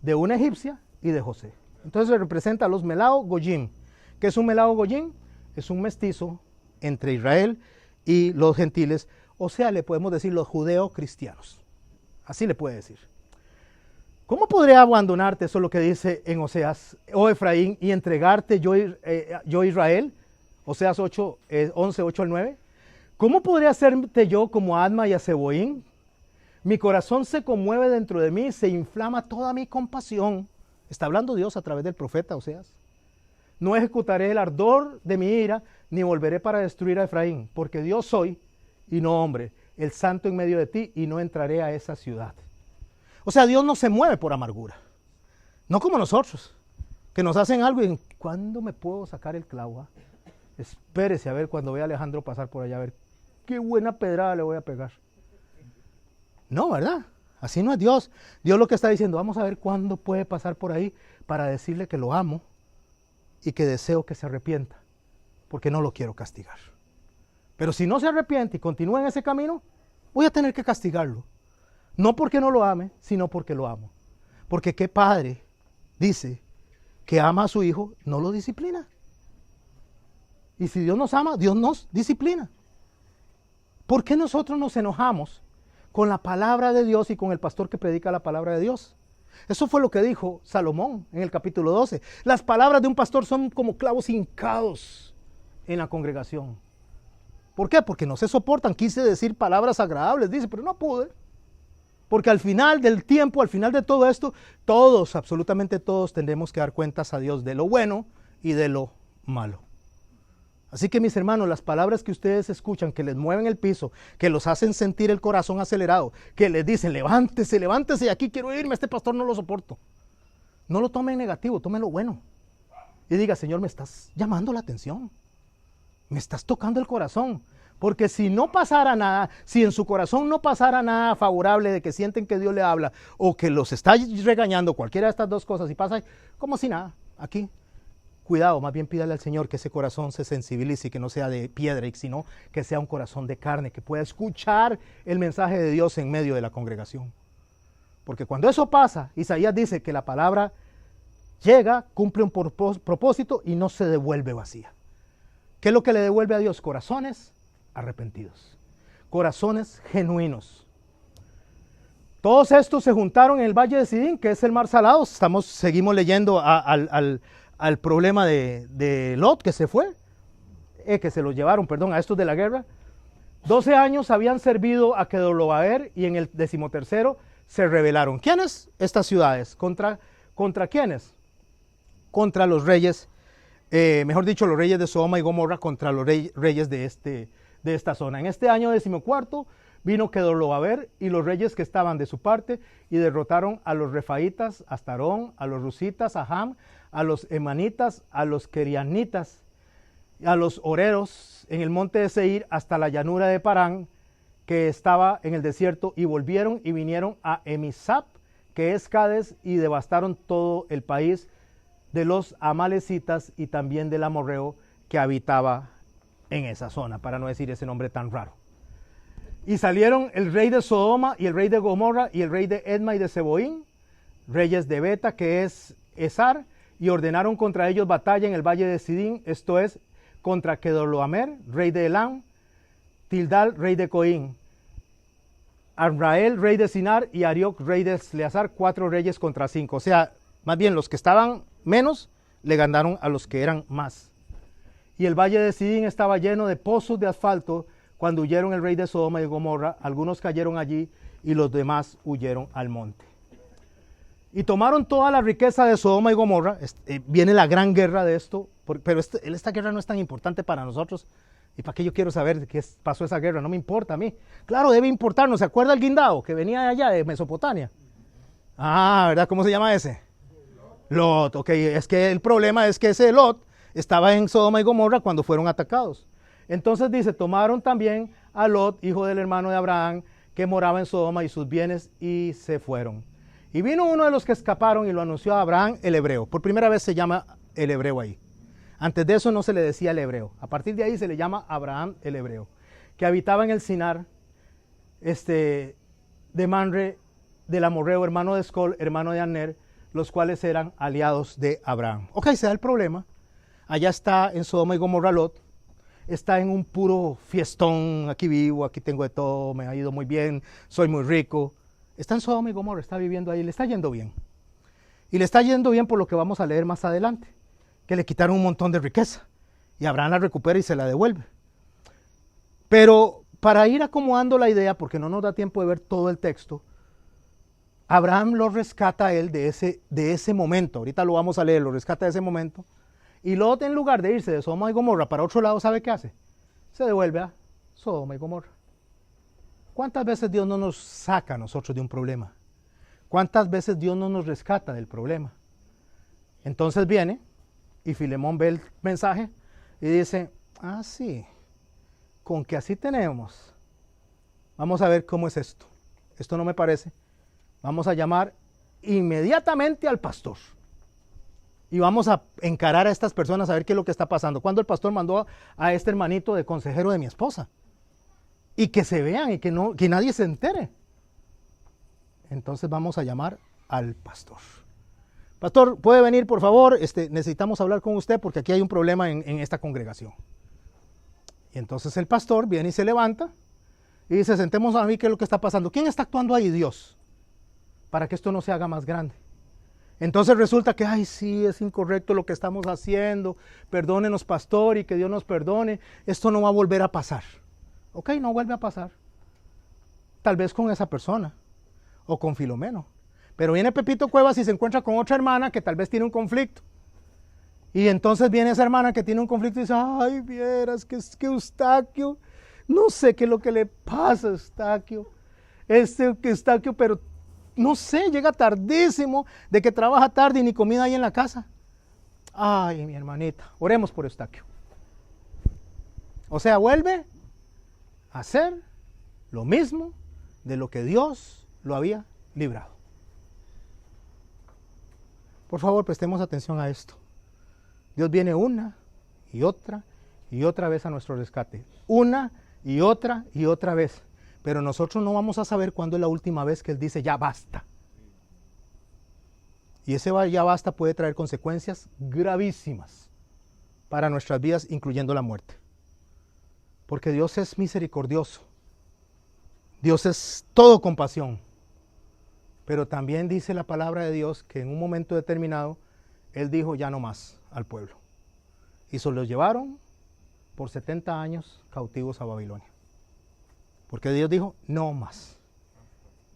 de una egipcia y de José. Entonces representa a los Melao Goyim. ¿Qué es un Melao Goyim? Es un mestizo entre Israel y los gentiles. O sea, le podemos decir los judeo-cristianos. Así le puede decir. ¿Cómo podré abandonarte? Eso es lo que dice en Oseas, oh Efraín, y entregarte yo Israel? Oseas 11, 8 al 9. ¿Cómo podré hacerte yo como a Adma y a Seboín? Mi corazón se conmueve dentro de mí, se inflama toda mi compasión. Está hablando Dios a través del profeta Oseas. No ejecutaré el ardor de mi ira, ni volveré para destruir a Efraín, porque Dios soy y no hombre, el santo en medio de ti, y no entraré a esa ciudad. O sea, Dios no se mueve por amargura. No como nosotros, que nos hacen algo y ¿cuándo me puedo sacar el clavo? Espérese a ver cuando vea a Alejandro pasar por allá, a ver qué buena pedrada le voy a pegar. No, ¿verdad? Así no es Dios. Dios lo que está diciendo, vamos a ver cuándo puede pasar por ahí para decirle que lo amo y que deseo que se arrepienta, porque no lo quiero castigar. Pero si no se arrepiente y continúa en ese camino, voy a tener que castigarlo. No porque no lo ame, sino porque lo amo. Porque qué padre dice que ama a su hijo, no lo disciplina. Y si Dios nos ama, Dios nos disciplina. ¿Por qué nosotros nos enojamos con la palabra de Dios y con el pastor que predica la palabra de Dios? Eso fue lo que dijo Salomón en el capítulo 12. Las palabras de un pastor son como clavos hincados en la congregación. ¿Por qué? Porque no se soportan. Quise decir palabras agradables, dice, pero no pude. Porque al final del tiempo, al final de todo esto, todos, absolutamente todos, tendremos que dar cuentas a Dios de lo bueno y de lo malo. Así que mis hermanos, las palabras que ustedes escuchan, que les mueven el piso, que los hacen sentir el corazón acelerado, que les dicen, levántese, levántese, aquí quiero irme, este pastor no lo soporto. No lo tomen negativo, tómenlo bueno. Y diga, Señor, me estás llamando la atención. Me estás tocando el corazón. Porque si no pasara nada, si en su corazón no pasara nada favorable de que sienten que Dios le habla o que los está regañando, cualquiera de estas dos cosas, y pasa como si nada, aquí, cuidado, más bien pídale al Señor que ese corazón se sensibilice y que no sea de piedra, sino que sea un corazón de carne, que pueda escuchar el mensaje de Dios en medio de la congregación. Porque cuando eso pasa, Isaías dice que la palabra llega, cumple un propósito y no se devuelve vacía. ¿Qué es lo que le devuelve a Dios? Corazones arrepentidos, corazones genuinos. Todos estos se juntaron en el valle de Sidín, que es el mar Salado. Seguimos leyendo al problema de Lot, que se fue, que se los llevaron, perdón, a estos de la guerra. 12 años habían servido a Kedorlaomer y en el 13º se rebelaron. ¿Quiénes? Estas ciudades. ¿Contra quiénes? Contra los reyes, mejor dicho, los reyes de Sodoma y Gomorra, contra los reyes de esta zona. En este año 14 vino Kedorlaomer y los reyes que estaban de su parte y derrotaron a los refaitas, a Astarón, a los rusitas, a Ham, a los emanitas, a los querianitas, a los oreros en el monte de Seir hasta la llanura de Parán, que estaba en el desierto, y volvieron y vinieron a Emisap, que es Cades, y devastaron todo el país de los amalecitas y también del amorreo que habitaba en esa zona, para no decir ese nombre tan raro. Y salieron el rey de Sodoma y el rey de Gomorra y el rey de Edma y de Seboín, reyes de Beta, que es Esar, y ordenaron contra ellos batalla en el valle de Sidín, esto es, contra Kedorlaomer, rey de Elam, Tildal, rey de Coín, Arrael, rey de Sinar, y Arioc, rey de Eleazar, 4 reyes contra 5. O sea, más bien los que estaban menos le ganaron a los que eran más. Y el valle de Sidín estaba lleno de pozos de asfalto. Cuando huyeron el rey de Sodoma y Gomorra, algunos cayeron allí y los demás huyeron al monte. Y tomaron toda la riqueza de Sodoma y Gomorra. Viene la gran guerra de esto, pero esta guerra no es tan importante para nosotros. ¿Y para qué yo quiero saber de qué pasó esa guerra? No me importa a mí. Claro, debe importarnos. ¿Se acuerda el guindado que venía de allá, de Mesopotamia? Ah, ¿verdad? ¿Cómo se llama ese? Lot. Ok, es que el problema es que ese Lot estaba en Sodoma y Gomorra cuando fueron atacados. Entonces dice, tomaron también a Lot, hijo del hermano de Abraham, que moraba en Sodoma, y sus bienes, y se fueron. Y vino uno de los que escaparon y lo anunció a Abraham el hebreo. Por primera vez se llama el hebreo ahí. Antes de eso no se le decía el hebreo. A partir de ahí se le llama Abraham el hebreo, que habitaba en el Sinar, de Manre, del amorreo, hermano de Escol, hermano de Aner, los cuales eran aliados de Abraham. Ok, se da el problema. Allá está en Sodoma y Gomorra Lot. Está en un puro fiestón, aquí vivo, aquí tengo de todo, me ha ido muy bien, soy muy rico. Está en Sodoma y Gomorra, está viviendo ahí, le está yendo bien. Y le está yendo bien por lo que vamos a leer más adelante, que le quitaron un montón de riqueza y Abraham la recupera y se la devuelve. Pero para ir acomodando la idea, porque no nos da tiempo de ver todo el texto, Abraham lo rescata a él de ese momento. Ahorita lo vamos a leer, lo rescata de ese momento. Y Lot, en lugar de irse de Sodoma y Gomorra para otro lado, ¿sabe qué hace? Se devuelve a Sodoma y Gomorra. ¿Cuántas veces Dios no nos saca a nosotros de un problema? ¿Cuántas veces Dios no nos rescata del problema? Entonces viene y Filemón ve el mensaje y dice, Ah, sí. Con que así tenemos. Vamos a ver cómo es esto. Esto no me parece. Vamos a llamar inmediatamente al pastor. Y vamos a encarar a estas personas a ver qué es lo que está pasando. Cuando el pastor mandó a este hermanito de consejero de mi esposa. Y que se vean y que nadie se entere. Entonces vamos a llamar al pastor. Pastor, ¿puede venir por favor? Necesitamos hablar con usted porque aquí hay un problema en esta congregación. Y entonces el pastor viene y se levanta y dice, sentemos a mí qué es lo que está pasando. ¿Quién está actuando ahí? Dios. Para que esto no se haga más grande. Entonces resulta que, ay, sí, es incorrecto lo que estamos haciendo. Perdónenos, pastor, y que Dios nos perdone. Esto no va a volver a pasar. Ok, no vuelve a pasar. Tal vez con esa persona o con Filomeno. Pero viene Pepito Cuevas y se encuentra con otra hermana que tal vez tiene un conflicto. Y entonces viene esa hermana que tiene un conflicto y dice, ay, vieras que es que Eustaquio, no sé qué es lo que le pasa a Eustaquio. Eustaquio, pero no sé, llega tardísimo, de que trabaja tarde y ni comida hay en la casa. Ay, mi hermanita, oremos por Eustaquio. O sea, vuelve a hacer lo mismo de lo que Dios lo había librado. Por favor, prestemos atención a esto. Dios viene una y otra vez a nuestro rescate. Una y otra vez. Pero nosotros no vamos a saber cuándo es la última vez que Él dice ya basta. Y ese ya basta puede traer consecuencias gravísimas para nuestras vidas, incluyendo la muerte. Porque Dios es misericordioso. Dios es todo compasión. Pero también dice la palabra de Dios que en un momento determinado Él dijo ya no más al pueblo. Y se los llevaron por 70 años cautivos a Babilonia. Porque Dios dijo no más.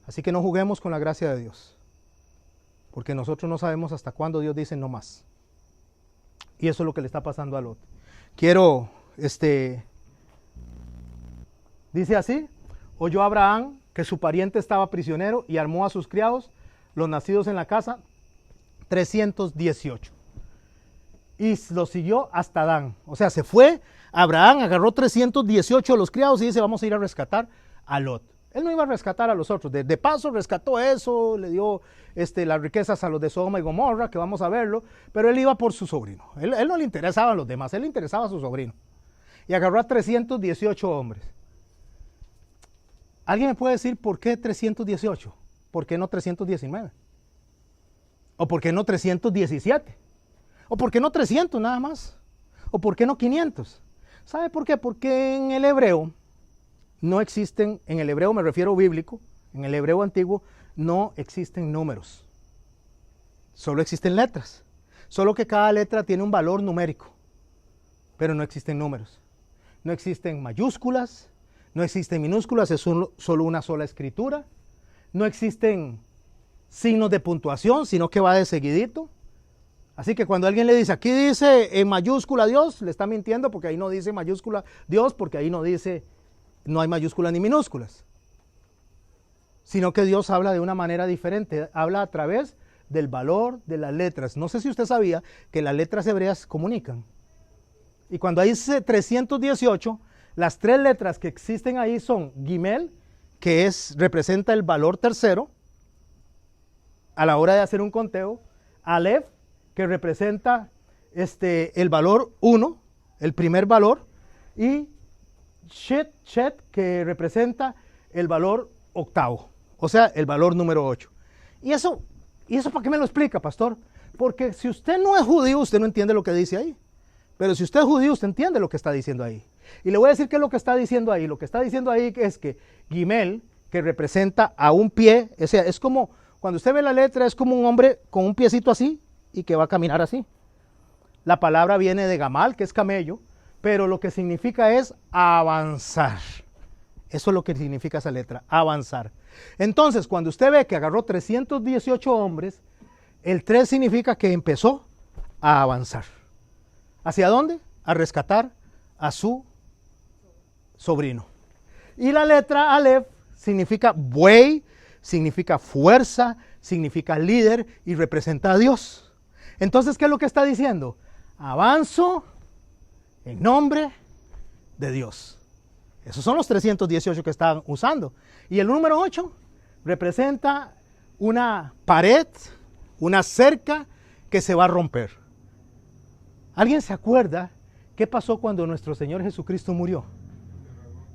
Así que no juguemos con la gracia de Dios. Porque nosotros no sabemos hasta cuándo Dios dice no más. Y eso es lo que le está pasando a Lot. Quiero, dice así, oyó Abraham que su pariente estaba prisionero y armó a sus criados, los nacidos en la casa, 318. Y los siguió hasta Dan. O sea, se fue, Abraham agarró 318 de los criados y dice, vamos a ir a rescatar a Lot. Él no iba a rescatar a los otros, de paso rescató eso, le dio las riquezas a los de Sodoma y Gomorra, que vamos a verlo, pero él iba por su sobrino. Él no le interesaban los demás, él le interesaba a su sobrino. Y agarró a 318 hombres. ¿Alguien me puede decir por qué 318? ¿Por qué no 319? ¿O por qué no 317? ¿O por qué no 300 nada más? ¿O por qué no 500? ¿Sabe por qué? Porque en el hebreo no existen, en el hebreo me refiero bíblico, en el hebreo antiguo no existen números. Solo existen letras. Solo que cada letra tiene un valor numérico. Pero no existen números. No existen mayúsculas. No existen minúsculas, es solo una sola escritura. No existen signos de puntuación, sino que va de seguidito. Así que cuando alguien le dice, aquí dice en mayúscula Dios, le está mintiendo porque ahí no dice mayúscula Dios, porque ahí no hay mayúsculas ni minúsculas. Sino que Dios habla de una manera diferente, habla a través del valor de las letras. No sé si usted sabía que las letras hebreas comunican. Y cuando hay 318, las tres letras que existen ahí son Gimel, que representa el valor tercero a la hora de hacer un conteo, Aleph, que representa el valor 1, el primer valor, y Shet, que representa el valor octavo, o sea, el valor número 8. ¿Y eso para qué me lo explica, pastor? Porque si usted no es judío, usted no entiende lo que dice ahí. Pero si usted es judío, usted entiende lo que está diciendo ahí. Y le voy a decir qué es lo que está diciendo ahí. Lo que está diciendo ahí es que Gimel, que representa a un pie, o sea, es como, cuando usted ve la letra, es como un hombre con un piecito así y que va a caminar así. La palabra viene de Gamal, que es camello, pero lo que significa es avanzar. Eso es lo que significa esa letra, avanzar. Entonces, cuando usted ve que agarró 318 hombres, el 3 significa que empezó a avanzar. ¿Hacia dónde? A rescatar a su sobrino. Y la letra Aleph significa buey, significa fuerza, significa líder y representa a Dios. Entonces, ¿qué es lo que está diciendo? Avanzo en nombre de Dios. Esos son los 318 que están usando. Y el número 8 representa una pared, una cerca que se va a romper. ¿Alguien se acuerda qué pasó cuando nuestro Señor Jesucristo murió?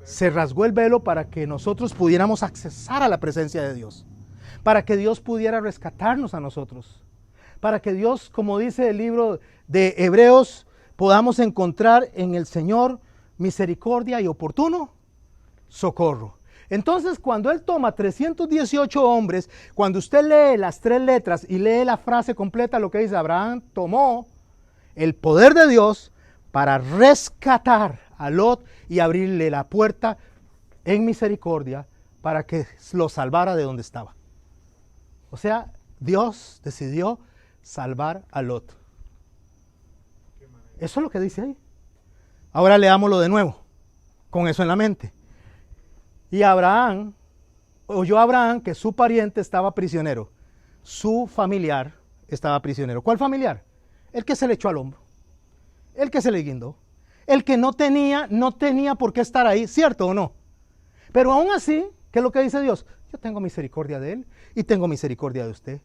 Se rasgó el velo para que nosotros pudiéramos accesar a la presencia de Dios, para que Dios pudiera rescatarnos a nosotros, para que Dios, como dice el libro de Hebreos, podamos encontrar en el Señor misericordia y oportuno socorro. Entonces, cuando Él toma 318 hombres, cuando usted lee las 3 letras y lee la frase completa, lo que dice, Abraham tomó el poder de Dios para rescatar a Lot y abrirle la puerta en misericordia para que lo salvara de donde estaba. O sea, Dios decidió salvar a Lot. Eso es lo que dice ahí. Ahora leámoslo de nuevo, con eso en la mente. Y Abraham, oyó Abraham que su pariente estaba prisionero. Su familiar estaba prisionero. ¿Cuál familiar? El que se le echó al hombro. El que se le guindó. El que no tenía por qué estar ahí, ¿cierto o no? Pero aún así, ¿qué es lo que dice Dios? Yo tengo misericordia de él y tengo misericordia de usted.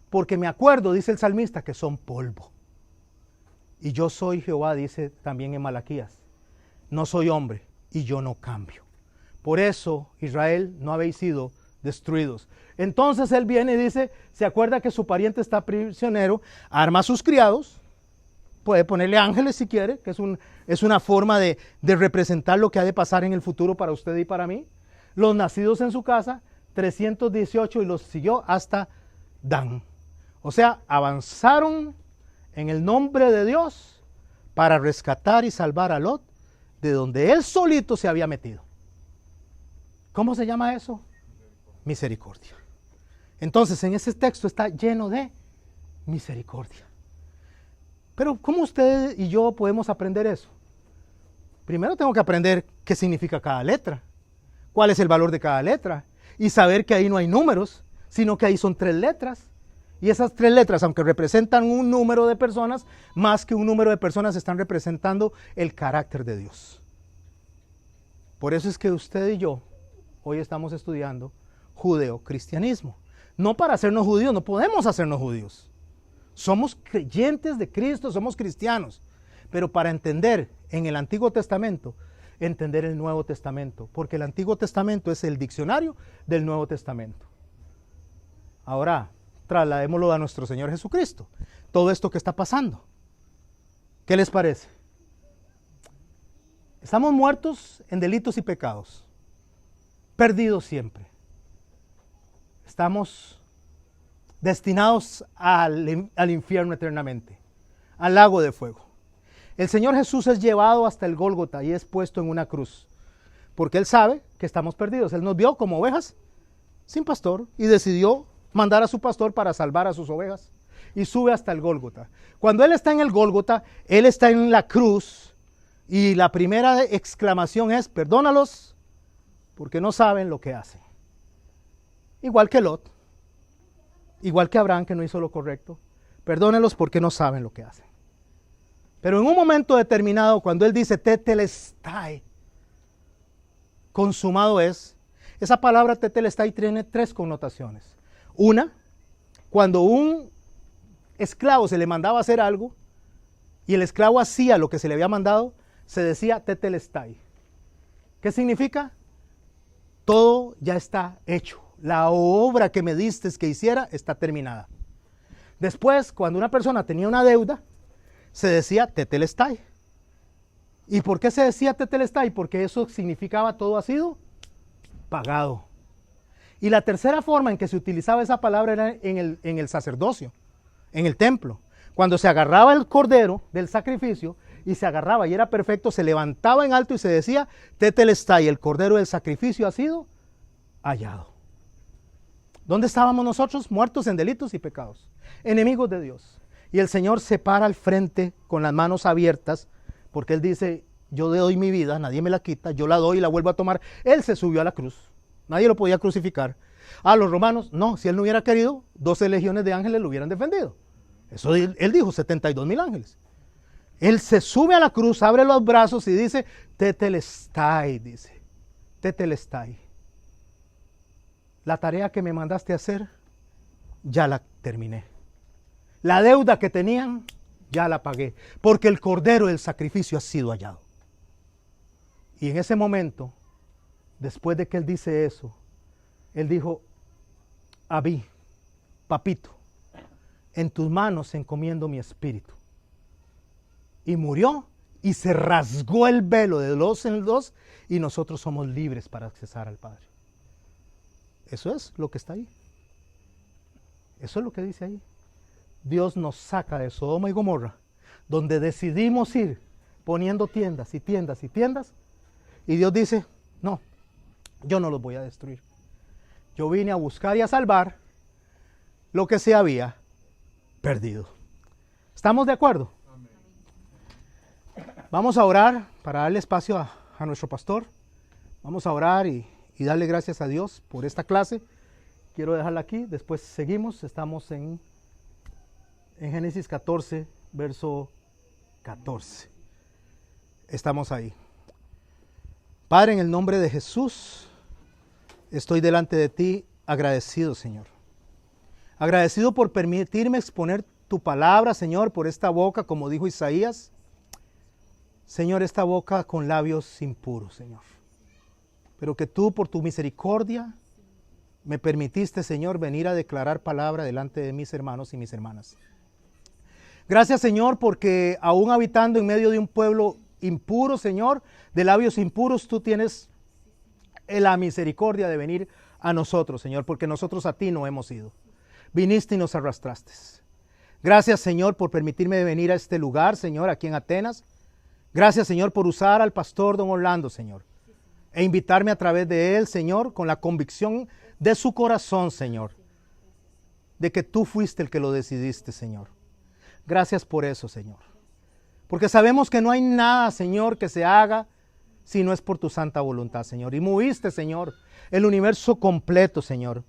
Porque me acuerdo, dice el salmista, que son polvo. Y yo soy Jehová, dice también en Malaquías. No soy hombre y yo no cambio. Por eso, Israel, no habéis sido destruidos. Entonces él viene y dice, se acuerda que su pariente está prisionero, arma a sus criados, puede ponerle ángeles si quiere, que es una forma de representar lo que ha de pasar en el futuro para usted y para mí. Los nacidos en su casa, 318, y los siguió hasta Dan. O sea, avanzaron en el nombre de Dios para rescatar y salvar a Lot de donde él solito se había metido. ¿Cómo se llama eso? Misericordia. Entonces, en ese texto está lleno de misericordia. Pero, ¿cómo usted y yo podemos aprender eso? Primero tengo que aprender qué significa cada letra, cuál es el valor de cada letra, y saber que ahí no hay números, sino que ahí son 3 letras. Y esas 3 letras, aunque representan un número de personas, más que un número de personas, están representando el carácter de Dios. Por eso es que usted y yo hoy estamos estudiando judeocristianismo. No para hacernos judíos, no podemos hacernos judíos. Somos creyentes de Cristo, somos cristianos. Pero para entender en el Antiguo Testamento, entender el Nuevo Testamento. Porque el Antiguo Testamento es el diccionario del Nuevo Testamento. Ahora, trasladémoslo a nuestro Señor Jesucristo. Todo esto que está pasando. ¿Qué les parece? Estamos muertos en delitos y pecados. Perdidos siempre. Estamos destinados al infierno eternamente, al lago de fuego. El Señor Jesús es llevado hasta el Gólgota y es puesto en una cruz, porque Él sabe que estamos perdidos. Él nos vio como ovejas sin pastor y decidió mandar a su pastor para salvar a sus ovejas y sube hasta el Gólgota. Cuando Él está en el Gólgota, Él está en la cruz y la primera exclamación es: perdónalos, porque no saben lo que hacen. Igual que Lot, igual que Abraham, que no hizo lo correcto. Perdónelos porque no saben lo que hacen. Pero en un momento determinado, cuando él dice tetelestai, consumado es, esa palabra tetelestai tiene 3 connotaciones. Una, cuando un esclavo se le mandaba hacer algo y el esclavo hacía lo que se le había mandado, se decía tetelestai. ¿Qué significa? Todo ya está hecho. La obra que me diste que hiciera está terminada. Después, cuando una persona tenía una deuda, se decía tetelestai. ¿Y por qué se decía tetelestai? Porque eso significaba todo ha sido pagado. Y la tercera forma en que se utilizaba esa palabra era en el sacerdocio, en el templo. Cuando se agarraba el cordero del sacrificio y se agarraba y era perfecto, se levantaba en alto y se decía tetelestai, el cordero del sacrificio ha sido hallado. ¿Dónde estábamos nosotros? Muertos en delitos y pecados, enemigos de Dios. Y el Señor se para al frente con las manos abiertas, porque Él dice: yo doy mi vida, nadie me la quita, yo la doy y la vuelvo a tomar. Él se subió a la cruz, nadie lo podía crucificar. A los romanos, no, si Él no hubiera querido, 12 legiones de ángeles lo hubieran defendido. Eso Él dijo, 72,000 ángeles. Él se sube a la cruz, abre los brazos y dice, tetelestai, dice, tetelestai. La tarea que me mandaste a hacer, ya la terminé. La deuda que tenían, ya la pagué, porque el cordero del sacrificio ha sido hallado. Y en ese momento, después de que él dice eso, él dijo, Abí, papito, en tus manos encomiendo mi espíritu. Y murió y se rasgó el velo de dos en dos y nosotros somos libres para accesar al Padre. Eso es lo que está ahí. Eso es lo que dice ahí. Dios nos saca de Sodoma y Gomorra, donde decidimos ir poniendo tiendas y tiendas y tiendas, y Dios dice, no, yo no los voy a destruir. Yo vine a buscar y a salvar lo que se había perdido. ¿Estamos de acuerdo? Vamos a orar para darle espacio a nuestro pastor. Vamos a orar y darle gracias a Dios por esta clase. Quiero dejarla aquí, después seguimos. Estamos en Génesis 14, verso 14. Estamos ahí. Padre, en el nombre de Jesús, estoy delante de ti agradecido, Señor. Agradecido por permitirme exponer tu palabra, Señor, por esta boca, como dijo Isaías. Señor, esta boca con labios impuros, Señor. Pero que tú, por tu misericordia, me permitiste, Señor, venir a declarar palabra delante de mis hermanos y mis hermanas. Gracias, Señor, porque aún habitando en medio de un pueblo impuro, Señor, de labios impuros, tú tienes la misericordia de venir a nosotros, Señor, porque nosotros a ti no hemos ido. Viniste y nos arrastraste. Gracias, Señor, por permitirme venir a este lugar, Señor, aquí en Atenas. Gracias, Señor, por usar al pastor don Orlando, Señor, e invitarme a través de él, Señor, con la convicción de su corazón, Señor, de que tú fuiste el que lo decidiste, Señor. Gracias por eso, Señor. Porque sabemos que no hay nada, Señor, que se haga si no es por tu santa voluntad, Señor. Y moviste, Señor, el universo completo, Señor.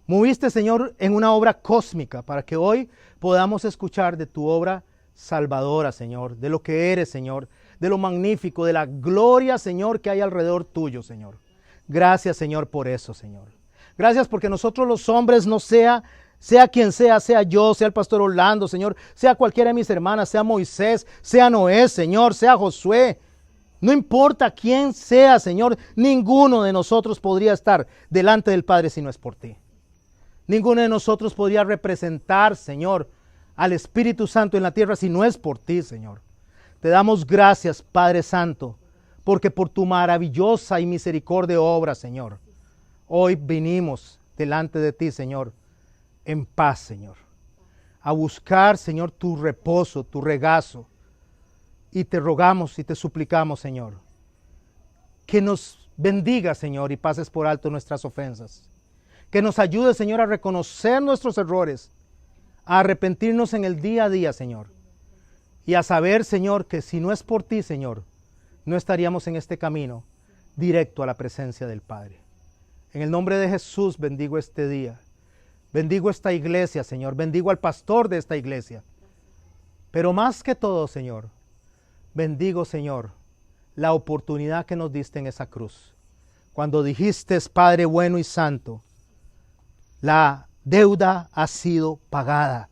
Moviste, Señor, en una obra cósmica para que hoy podamos escuchar de tu obra salvadora, Señor, de lo que eres, Señor, de lo magnífico, de la gloria, Señor, que hay alrededor tuyo, Señor. Gracias, Señor, por eso, Señor. Gracias porque nosotros los hombres, no sea quien sea yo, sea el pastor Orlando, Señor, sea cualquiera de mis hermanas, sea Moisés, sea Noé, Señor, sea Josué. No importa quién sea, Señor, ninguno de nosotros podría estar delante del Padre si no es por ti. Ninguno de nosotros podría representar, Señor, al Espíritu Santo en la tierra si no es por ti, Señor. Te damos gracias, Padre Santo, porque por tu maravillosa y misericordia obra, Señor, hoy vinimos delante de ti, Señor, en paz, Señor, a buscar, Señor, tu reposo, tu regazo. Y te rogamos y te suplicamos, Señor, que nos bendiga, Señor, y pases por alto nuestras ofensas. Que nos ayude, Señor, a reconocer nuestros errores, a arrepentirnos en el día a día, Señor. Y a saber, Señor, que si no es por ti, Señor, no estaríamos en este camino directo a la presencia del Padre. En el nombre de Jesús bendigo este día. Bendigo esta iglesia, Señor. Bendigo al pastor de esta iglesia. Pero más que todo, Señor, bendigo, Señor, la oportunidad que nos diste en esa cruz. Cuando dijiste, Padre bueno y santo, la deuda ha sido pagada.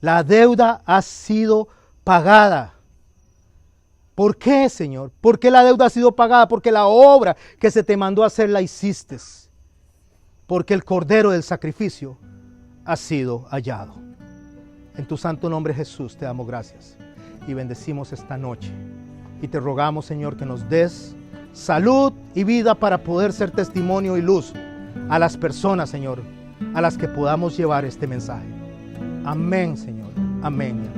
La deuda ha sido pagada. ¿Por qué, Señor? ¿Por qué la deuda ha sido pagada? Porque la obra que se te mandó a hacer la hiciste. Porque el cordero del sacrificio ha sido hallado. En tu santo nombre, Jesús, te damos gracias y bendecimos esta noche. Y te rogamos, Señor, que nos des salud y vida para poder ser testimonio y luz a las personas, Señor, a las que podamos llevar este mensaje. Amén, Señor. Amén.